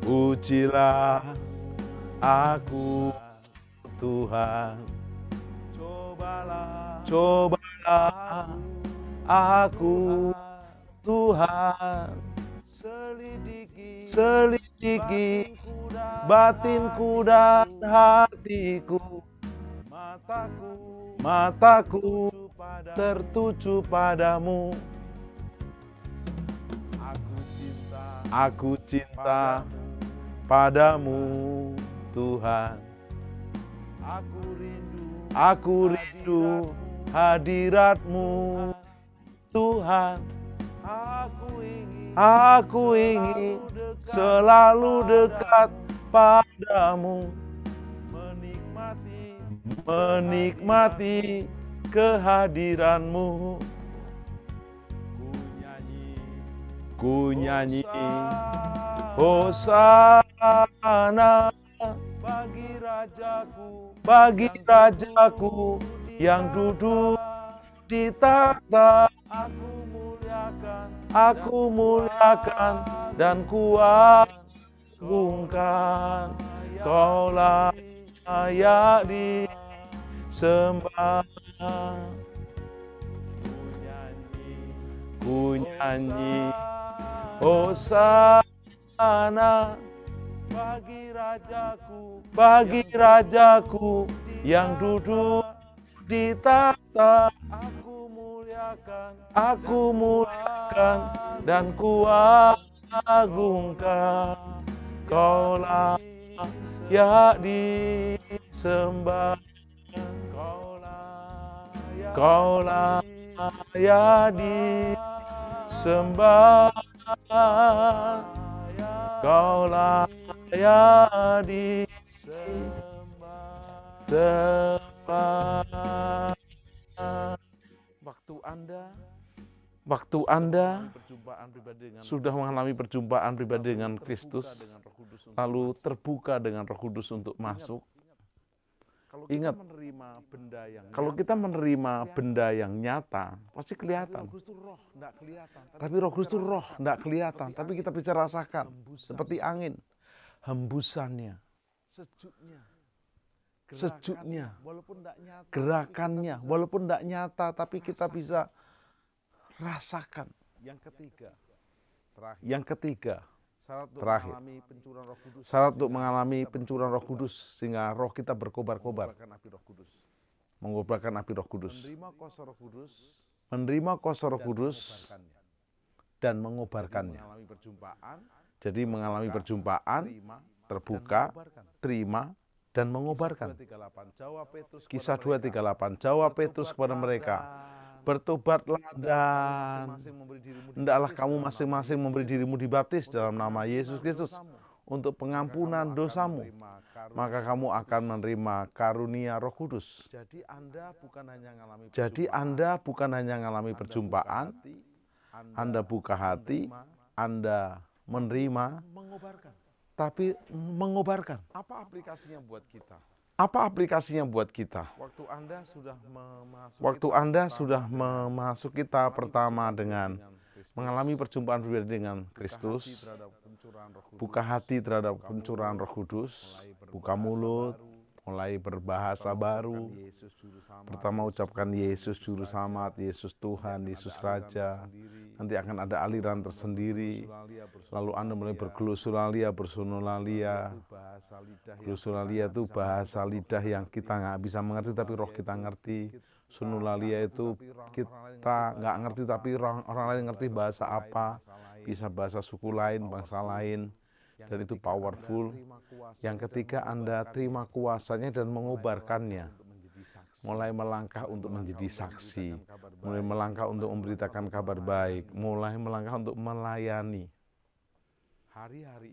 Ujilah aku Tuhan, cobalah aku Tuhan, selidiki batinku dan hatiku, mataku tertuju padamu. Aku cinta padamu Tuhan. Aku rindu hadirat-Mu Tuhan. Aku ingin selalu dekat padamu, menikmati kehadiran-Mu. Ku nyanyi Hosana bagi Rajaku yang duduk di tahta. Aku muliakan dan kuagungkan. Kau layak disembah. Ku nyanyi Hosana bagi Rajaku yang duduk di tahta. Aku muliakan dan kuagungkan. diagungkan, Kau layak disembah, Kau layak disembah, Kau layak disembah. Waktu Anda sudah mengalami perjumpaan pribadi dengan Kristus, lalu terbuka dengan Roh Kudus untuk masuk. Ingat, kalau kita menerima benda yang nyata, pasti kelihatan. Tapi Roh Kudus itu roh, tidak kelihatan. Tapi kita bisa rasakan, seperti angin, hembusannya, sejuknya, gerakannya, walaupun tidak nyata, tapi kita bisa rasakan. Yang ketiga, terakhir, syarat untuk mengalami pencurahan Roh Kudus sehingga roh kita berkobar-kobar, mengobarkan api Roh Kudus, menerima kuasa Roh Kudus dan mengobarkannya. Jadi mengalami perjumpaan, terbuka, terima, dan mengobarkan. Kisah 2:38, jawab Petrus kepada mereka, bertobatlah dan hendaklah kamu masing-masing memberi dirimu dibaptis dalam nama Yesus Kristus untuk pengampunan dosamu, maka kamu akan menerima karunia Roh Kudus. Jadi Anda bukan hanya mengalami perjumpaan, Anda buka hati, Anda menerima, tapi mengobarkan. Apa aplikasinya buat kita? Waktu Anda sudah memasuki tahap pertama dengan mengalami perjumpaan pribadi dengan Kristus, buka hati terhadap pencurahan Roh Kudus, buka mulut, mulai berbahasa baru. Pertama ucapkan Yesus Juru Selamat, Yesus Tuhan, Yesus Raja. Nanti akan ada aliran tersendiri. Lalu Anda mulai berglosolalia, bersonolalia. Glosolalia itu bahasa lidah yang kita nggak bisa mengerti, tapi roh kita ngerti. Sonolalia itu kita nggak ngerti, tapi orang lain ngerti bahasa apa. Bisa bahasa suku lain, bangsa lain. Dan itu powerful. Yang ketiga, Anda terima kuasanya dan mengobarkannya. Mulai melangkah untuk menjadi saksi, mulai melangkah untuk memberitakan kabar baik, mulai melangkah untuk melayani. Hari-hari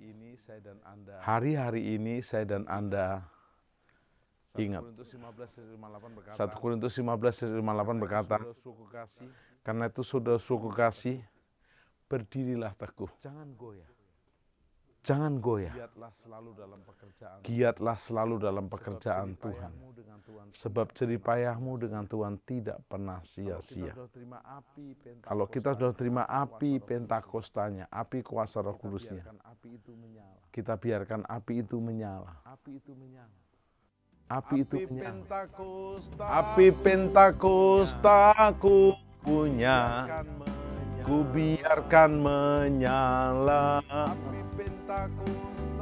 ini saya dan Anda ingat, 1 Korintus 15:58 berkata, karena itu saudara-saudaraku kasih, berdirilah teguh, jangan goyah. Giatlah selalu dalam pekerjaan Tuhan. Sebab jerih payahmu dengan Tuhan tidak pernah sia-sia. Kalau kita sudah terima api Pentakostanya, api kuasa Roh Kudusnya, kita biarkan api itu menyala. Api itu menyala. Api Pentakostaku punya, ku biarkan menyala.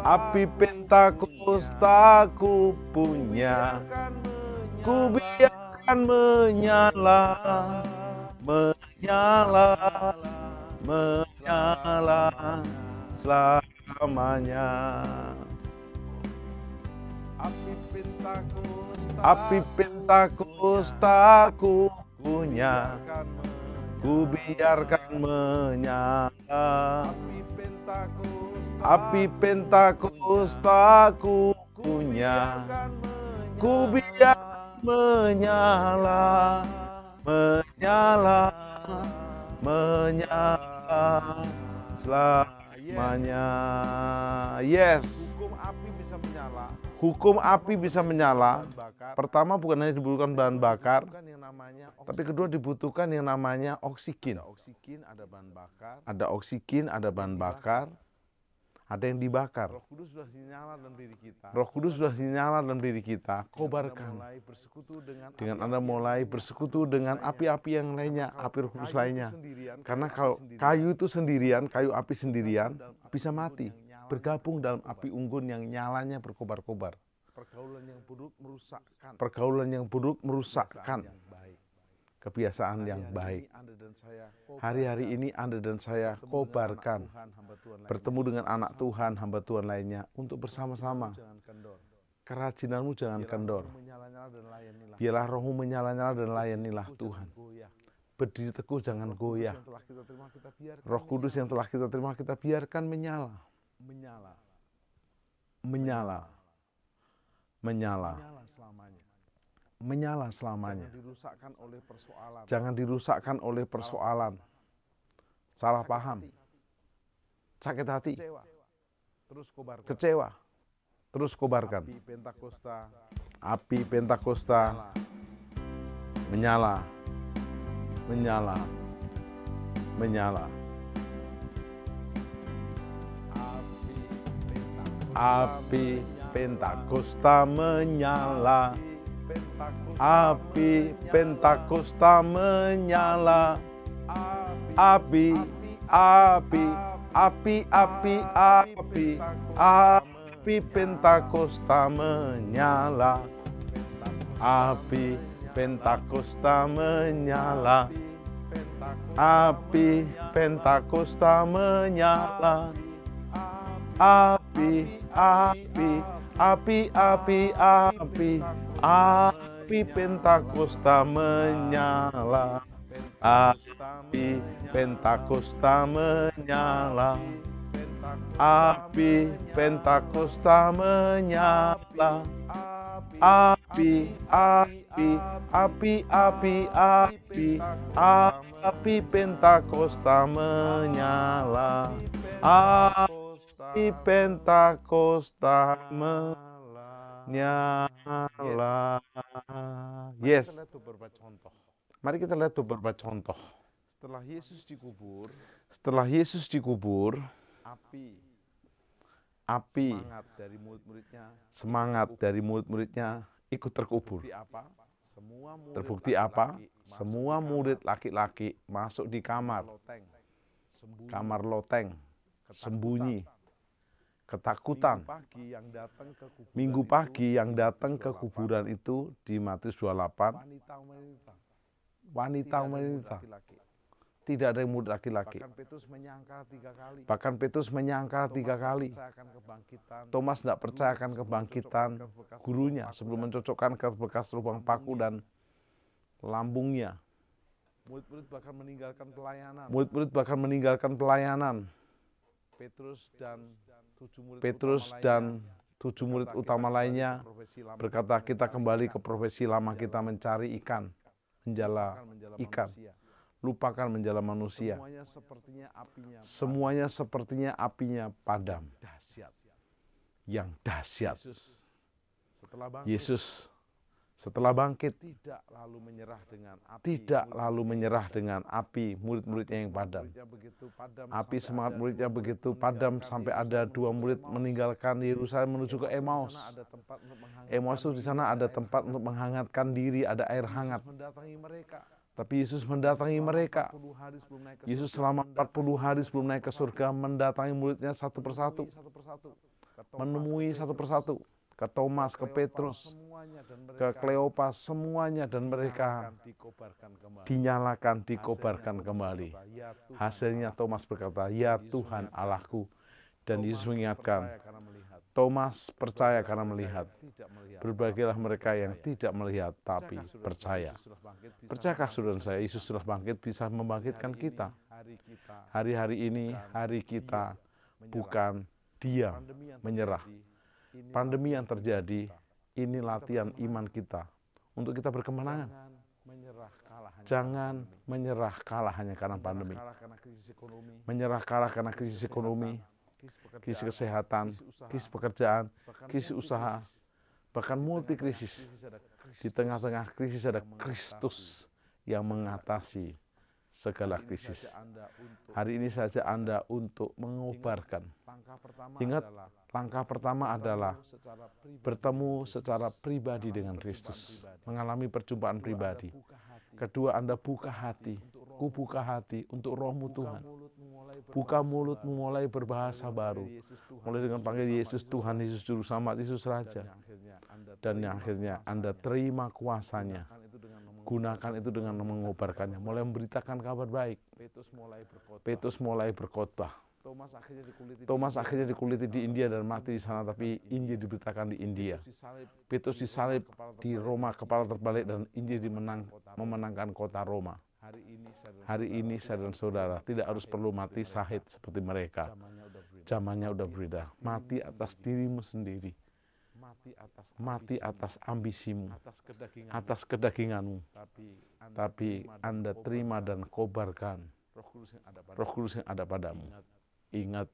Api Pentakostaku punya, ku biarkan menyala, menyala, menyala selamanya. Api Pentakostaku punya, ku biarkan menyala. Api Pentakostaku punya, ku biarkan menyala, menyala, menyala selamanya. Yes. Hukum api bisa menyala. Pertama, bukan hanya dibutuhkan bahan bakar, tapi kedua dibutuhkan yang namanya oksigen. Ada oksigen, ada bahan bakar, ada yang dibakar. Roh Kudus sudah dinyala dalam diri kita. Kobarkan. Dengan Anda mulai bersekutu dengan api-api yang lainnya, api Roh Kudus lainnya. Karena kalau kayu itu sendirian, kayu api sendirian, bisa mati. Bergabung dalam api unggun yang nyalanya berkobar-kobar. Pergaulan yang buruk merusakkan. kebiasaan yang baik. Hari-hari ini Anda dan saya kobarkan, bertemu dengan anak Tuhan, hamba Tuhan lainnya, untuk bersama-sama. Kerajinanmu jangan kendor. Biarlah rohmu menyala-nyala dan layanilah Tuhan. Berdiri teguh, jangan goyah. Roh Kudus yang telah kita terima, kita biarkan menyala. Menyala. Menyala. Menyala selamanya. Jangan dirusakkan oleh persoalan. Salah paham. Sakit hati. Kecewa. Terus kobarkan. Api Pentakosta menyala. Menyala. Menyala. Api Pentakosta menyala. Api Pentakosta menyala. Api, api, api, api, api, api Pentakosta menyala. Api Pentakosta menyala. Api Pentakosta menyala. Api, api, api, api, api, api Pentakosta menyala. Api Pentakosta menyala. Api Pentakosta menyala. Api, api, api, api, api, api Pentakosta menyala. Api Pentakosta menyala. Yes. Mari kita lihat beberapa contoh. Setelah Yesus dikubur, api semangat dari murid-muridnya ikut terkubur. Terbukti apa? Semua murid laki-laki masuk di kamar loteng, sembunyi, ketakutan. Minggu pagi yang datang ke kuburan itu di Matius 28, wanita. Tidak ada yang murid laki-laki. Bahkan Petrus menyangkal 3 kali. Thomas tidak percaya akan kebangkitan gurunya sebelum mencocokkan ke bekas lubang paku dan lambungnya. Murid-murid bahkan meninggalkan pelayanan. Petrus dan 7 murid utama lainnya berkata, kita kembali ke profesi lama kita mencari ikan, menjala ikan. Lupakan menjala manusia. Semuanya sepertinya apinya padam. Yang dahsyat. Yesus setelah bangkit tidak lalu menyerah dengan api murid-muridnya yang padam. Api semangat muridnya begitu padam sampai ada 2 murid meninggalkan Yerusalem menuju ke Emmaus. Emmaus itu di sana ada tempat untuk menghangatkan diri, ada air hangat. Tapi Yesus mendatangi mereka. Yesus selama 40 hari sebelum naik ke surga mendatangi muridnya satu persatu. Menemui satu persatu. Ke Thomas, ke Petrus, ke Kleopas, semuanya. Dan mereka dinyalakan, dikobarkan kembali. Hasilnya Thomas berkata, ya Tuhan Allahku. Dan Yesus mengingatkan, Thomas percaya karena melihat. Berbahagialah mereka yang tidak melihat tapi percaya. Percayakah saudara saya, Yesus sudah bangkit, bisa membangkitkan kita. Hari-hari ini, hari kita bukan diam, menyerah. Pandemi yang terjadi, ini latihan iman kita untuk kita berkemenangan. Jangan menyerah kalah hanya karena pandemi. Menyerah kalah karena krisis ekonomi, krisis kesehatan, krisis pekerjaan, krisis usaha, bahkan multi krisis. Di tengah-tengah krisis ada Kristus yang mengatasi segala krisis. Hari ini saja Anda untuk mengobarkan. Ingat, langkah pertama adalah bertemu secara pribadi dengan Kristus, mengalami perjumpaan pribadi. Kedua, Anda buka hati, ku buka hati untuk rohmu Tuhan. Buka mulutmu, mulai berbahasa baru. Mulai dengan panggil Yesus Tuhan, Yesus Juru Selamat, Yesus Raja. Dan yang akhirnya Anda terima kuasanya. Gunakan itu dengan mengobarkannya, mulai memberitakan kabar baik. Petrus mulai berkhotbah. Thomas akhirnya dikuliti di India dan mati di sana, tapi Injil diberitakan di India. Petrus disalib di Roma, kepala terbalik, dan Injil memenangkan kota Roma. Hari ini saya dan saudara tidak harus perlu mati syahid seperti mereka. Zamannya udah berbeda. Mati atas dirimu sendiri. Mati atas ambisimu, atas kedaginganmu. Tapi Anda terima dan kobarkan Roh Kudus yang ada padamu. Ingat,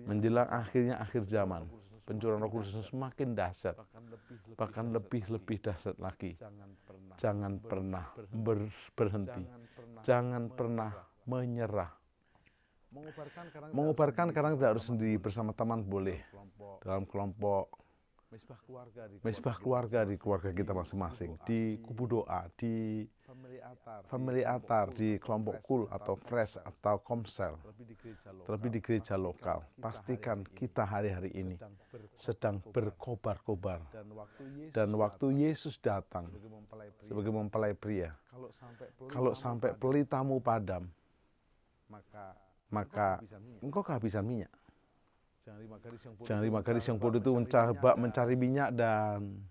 menjelang akhirnya akhir zaman, pencurahan Roh Kudus semakin dahsyat, bahkan lebih dahsyat lagi. Jangan pernah berhenti, jangan pernah menyerah. Mengubarkan kadang tidak harus sendiri, bersama teman boleh, dalam kelompok, mesbah keluarga di keluarga kita masing-masing, di kubu doa, di family altar, di kelompok kul atau fresh atau komsel, terlebih di gereja lokal. Pastikan kita hari-hari ini sedang berkobar-kobar, dan waktu Yesus datang sebagai mempelai pria, kalau sampai pelitamu padam, maka engkau kehabisan minyak. Jangan 5 gadis yang bodoh itu mencoba mencari minyak dan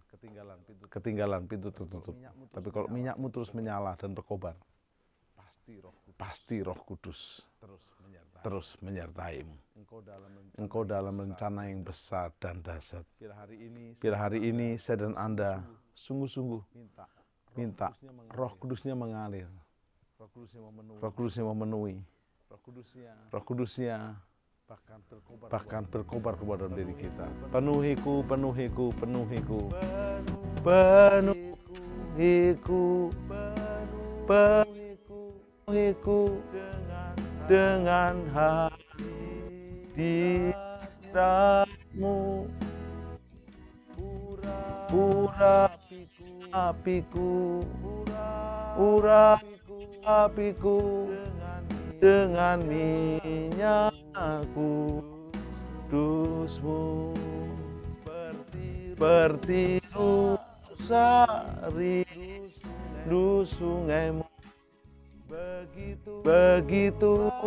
ketinggalan pintu tertutup. Tapi kalau minyakmu terus menyala dan berkobar, pasti Roh Kudus terus menyertaimu. Engkau dalam rencana yang besar dan dahsyat. Biar hari ini saya dan Anda sungguh-sungguh minta Roh Kudusnya mengalir, Roh Kudusnya memenuhi, Roh Kudusnya bahkan berkobar dalam diri kita. Penuhiku, penuhiku, penuhiku, penuhiku, penuhiku dengan hadiratmu. Urapiku dengan minyak kudusmu, seperti sari sungaimu, begitulah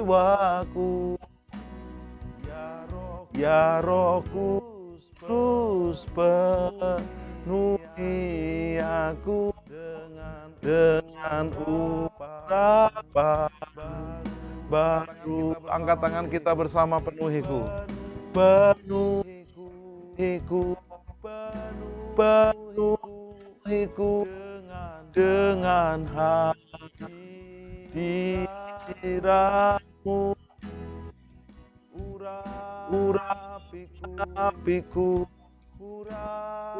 jiwaku, ya Roh Kudus penuhi aku dengan urapan baru. Angkat tangan kita bersama, penuhiku, penuhiku, penuhiku dengan hadiratmu.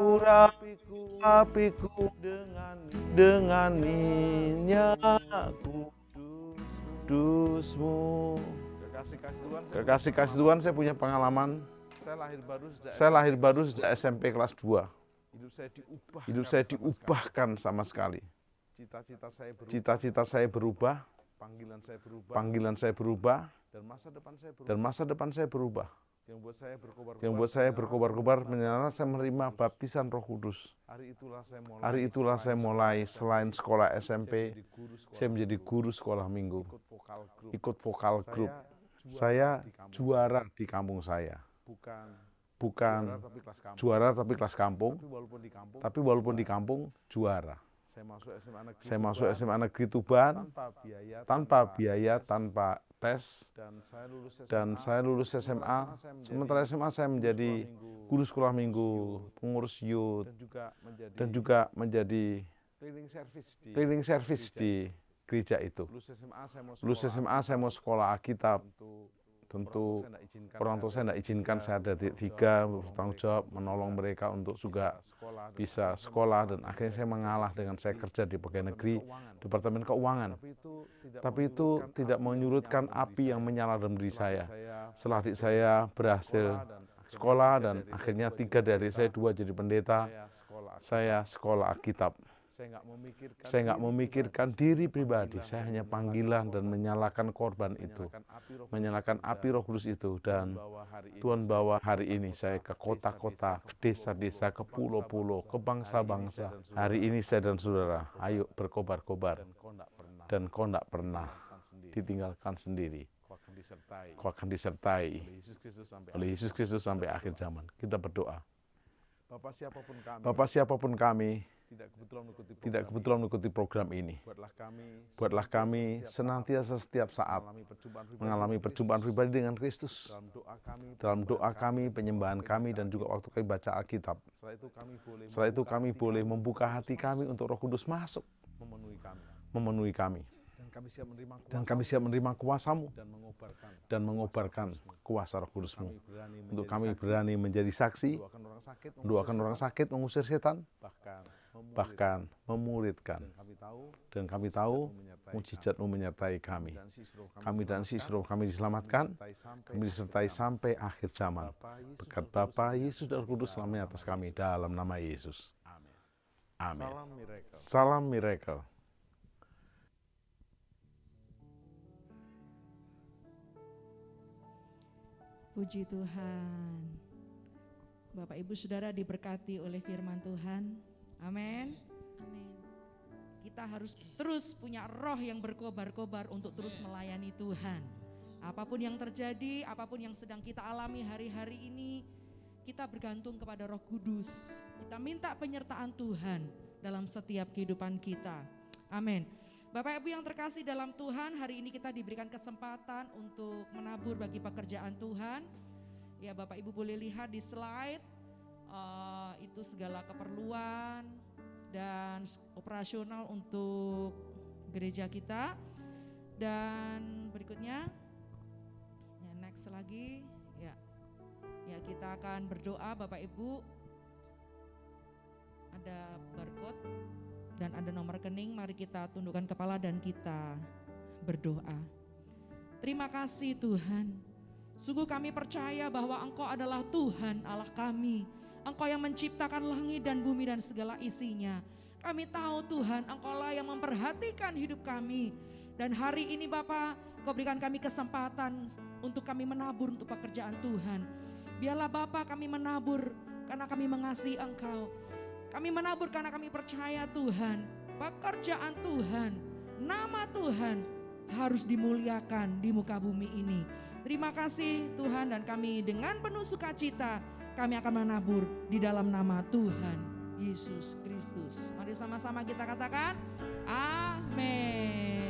Urapiku dengan minyak kudusmu. Kekasih Tuhan, saya punya pengalaman. Saya lahir baru sejak SMP kelas 2. Hidup saya diubahkan sama sekali. Cita-cita saya berubah, panggilan saya berubah, dan masa depan saya berubah. Yang buat saya berkobar-kobar menyala, saya menerima baptisan Roh Kudus. Hari itulah saya mulai, selain sekolah SMP, saya menjadi guru sekolah minggu, ikut vokal grup. Saya juara di kampung saya. Bukan juara tapi kelas kampung, tapi walaupun di kampung juara. Saya masuk SMA Negeri Tuban tanpa biaya, tanpa tes, dan saya lulus SMA. Sementara SMA saya menjadi guru sekolah minggu, pengurus youth, dan juga menjadi cleaning service di gereja itu. Lulus SMA saya mau sekolah Alkitab. Tentu orang tua saya tidak izinkan, saya ada 3, bertanggung jawab menolong mereka untuk juga bisa sekolah, dan akhirnya saya mengalah dengan saya kerja di pegawai negeri, Departemen Keuangan. Tapi itu tidak menyurutkan api yang menyala dalam diri saya. Setelah adik saya berhasil sekolah dan akhirnya 3 dari saya, 2 jadi pendeta, saya sekolah Alkitab. Saya nggak memikirkan diri pribadi. Saya hanya panggilan dan menyalakan korban itu, menyalakan api Roh Kudus itu. Dan Tuhan bawa hari ini saya ke kota-kota, ke desa-desa, ke pulau-pulau, ke bangsa-bangsa. Hari ini saya dan saudara, ayo berkobar-kobar. Dan kau tidak pernah ditinggalkan sendiri. Kau akan disertai oleh Yesus Kristus sampai akhir zaman. Kita berdoa. Bapak siapapun kami, tidak kebetulan mengikuti program ini. Buatlah kami senantiasa setiap saat mengalami perjumpaan pribadi dengan Kristus. Dalam doa kami, penyembahan kami, dan juga waktu kami baca Alkitab. Setelah itu kami boleh membuka hati kami untuk Roh Kudus masuk, memenuhi kami. Dan kami siap menerima kuasa-Mu dan mengobarkan kuasa Roh Kudus-Mu. Untuk kami berani menjadi saksi, mendoakan orang sakit, mengusir setan, bahkan memuridkan. Dan kami tahu mujizat-Mu menyertai kami. Kami dan si Roh kami diselamatkan, kami disertai sampai akhir zaman. Berkat Bapa, Yesus dan Roh Kudus selamanya atas kami dalam nama Yesus. Amin. Salam miracle. Puji Tuhan. Bapak Ibu Saudara diberkati oleh firman Tuhan. Amin. Amin. Kita harus terus punya roh yang berkobar-kobar untuk terus melayani Tuhan. Apapun yang terjadi, apapun yang sedang kita alami hari-hari ini, kita bergantung kepada Roh Kudus. Kita minta penyertaan Tuhan dalam setiap kehidupan kita. Amin. Bapak Ibu yang terkasih dalam Tuhan, hari ini kita diberikan kesempatan untuk menabur bagi pekerjaan Tuhan. Ya, Bapak Ibu boleh lihat di slide, itu segala keperluan dan operasional untuk gereja kita. Dan berikutnya, ya next lagi, ya kita akan berdoa. Bapak Ibu, ada barcode dan ada nomor rekening. Mari kita tundukkan kepala dan kita berdoa. Terima kasih Tuhan. Sungguh kami percaya bahwa Engkau adalah Tuhan Allah kami. Engkau yang menciptakan langit dan bumi dan segala isinya. Kami tahu Tuhan, Engkau-lah yang memperhatikan hidup kami. Dan hari ini Bapa, Kau berikan kami kesempatan untuk kami menabur untuk pekerjaan Tuhan. Biarlah Bapa kami menabur karena kami mengasihi Engkau. Kami menabur karena kami percaya Tuhan, pekerjaan Tuhan, nama Tuhan harus dimuliakan di muka bumi ini. Terima kasih Tuhan, dan kami dengan penuh sukacita kami akan menabur di dalam nama Tuhan Yesus Kristus. Mari sama-sama kita katakan amin.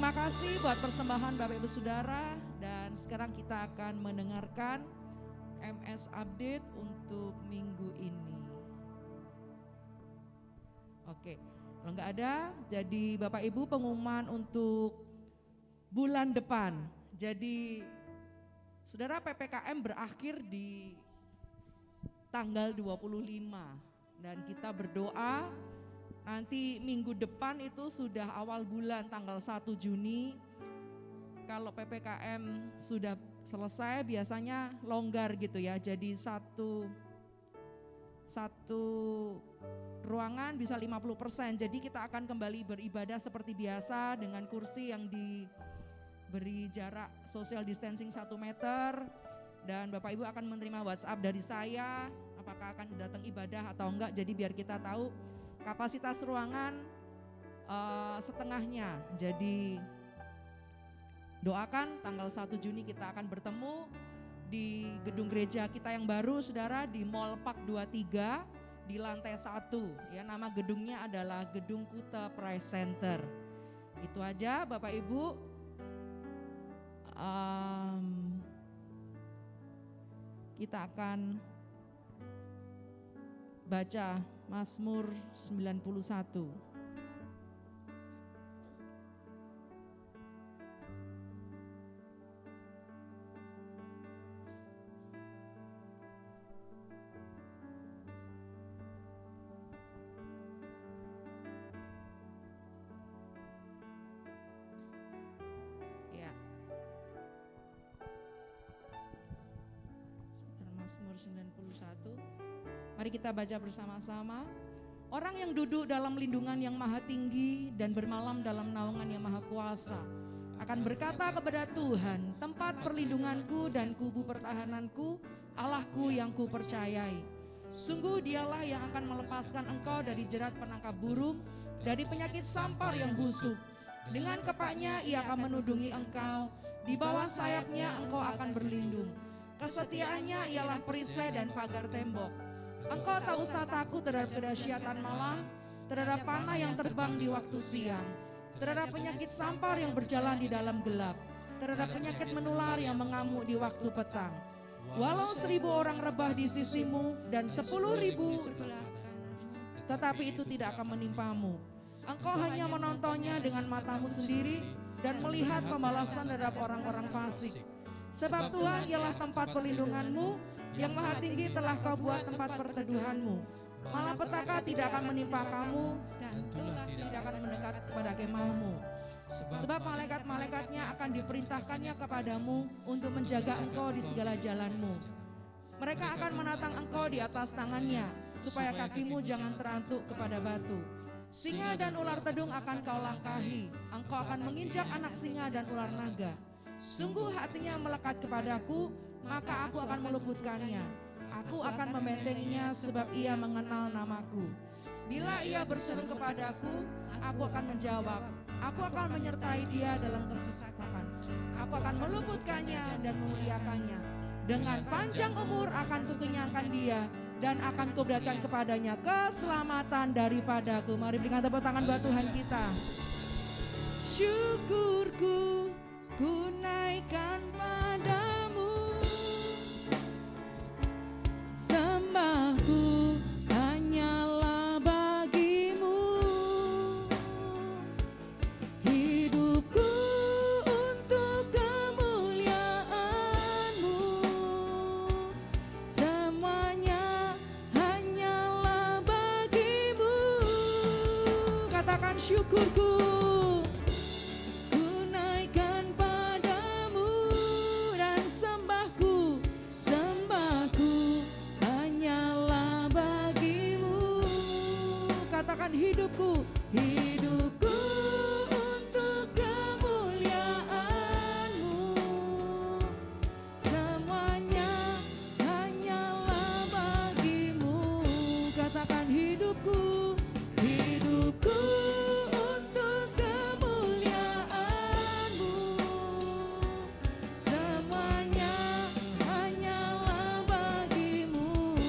Terima kasih buat persembahan Bapak Ibu Saudara, dan sekarang kita akan mendengarkan MS Update untuk minggu ini. Oke, kalau nggak ada, jadi Bapak Ibu pengumuman untuk bulan depan. Jadi Saudara, PPKM berakhir di tanggal 25 dan kita berdoa Nanti minggu depan itu sudah awal bulan tanggal 1 Juni. Kalau PPKM sudah selesai biasanya longgar gitu ya. Jadi satu ruangan bisa 50%. Jadi kita akan kembali beribadah seperti biasa dengan kursi yang diberi jarak social distancing 1 meter. Dan Bapak Ibu akan menerima WhatsApp dari saya apakah akan datang ibadah atau enggak. Jadi biar kita tahu kapasitas ruangan setengahnya. Jadi doakan tanggal 1 Juni kita akan bertemu di gedung gereja kita yang baru saudara, di Mall Park 23 di lantai 1 ya, nama gedungnya adalah Gedung Kuta Price Center. Itu aja Bapak Ibu. Kita akan baca Mazmur 91. Mazmur 91. Mari kita baca bersama-sama. Orang yang duduk dalam lindungan yang maha tinggi dan bermalam dalam naungan yang maha kuasa akan berkata kepada Tuhan, tempat perlindunganku dan kubu pertahananku, Allahku yang kupercayai. Sungguh dialah yang akan melepaskan engkau dari jerat penangkap burung, dari penyakit sampar yang busuk. Dengan kepaknya ia akan menudungi engkau, di bawah sayapnya engkau akan berlindung. Kesetiaannya ialah perisai dan pagar tembok. Engkau tak usah takut terhadap kedahsyatan malam, terhadap panah yang terbang di waktu siang, terhadap penyakit sampar yang berjalan di dalam gelap, terhadap penyakit menular yang mengamuk di waktu petang. Walau 1000 orang rebah di sisimu dan 10.000, tetapi itu tidak akan menimpamu. Engkau hanya menontonnya dengan matamu sendiri dan melihat pembalasan terhadap orang-orang fasik. Sebab Tuhan ialah tempat perlindunganmu, yang maha tinggi telah kau buat tempat perteduhanmu. Malapetaka tidak akan menimpa kamu, dan ular tidak akan mendekat kepada kemahmu. Sebab malaikat-malaikatnya akan diperintahkannya kepadamu untuk menjaga engkau di segala jalanmu. Mereka akan menatang engkau di atas tangannya, supaya kakimu jangan terantuk kepada batu. Singa dan ular tedung akan kau langkahi, engkau akan menginjak anak singa dan ular naga. Sungguh hatinya melekat kepadaku, maka aku akan meluputkannya. Aku akan membentenginya sebab ia mengenal namaku. Bila ia berseru kepadaku, aku akan menjawab. Aku akan menyertai dia dalam kesusahan. Aku akan meluputkannya dan memuliakannya. Dengan panjang umur akan kukenyangkan dia dan akan kuberikan kepadanya keselamatan daripadaku. Mari berikan tepuk tangan buat Tuhan kita. Syukurku ku naikkan padamu, sembahku hanyalah bagimu, hidupku untuk kemuliaanmu, semuanya hanyalah bagimu. Katakan syukurku. Hidupku, hidupku untuk kemuliaanmu, semuanya hanyalah bagimu. Katakan hidupku, hidupku untuk kemuliaanmu, semuanya hanyalah bagimu.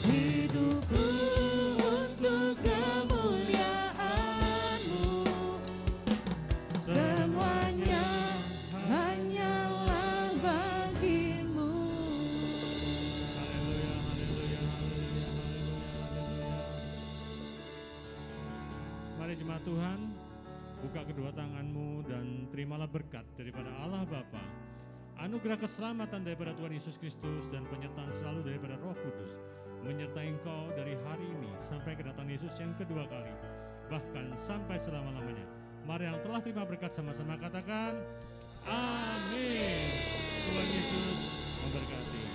Hidupku Tuhan, buka kedua tanganmu dan terimalah berkat daripada Allah Bapa, anugerah keselamatan daripada Tuhan Yesus Kristus dan penyertaan selalu daripada Roh Kudus menyertai engkau dari hari ini sampai kedatangan Yesus yang kedua kali, bahkan sampai selama-lamanya. Mari yang telah terima berkat sama-sama katakan amin. Tuhan Yesus memberkati.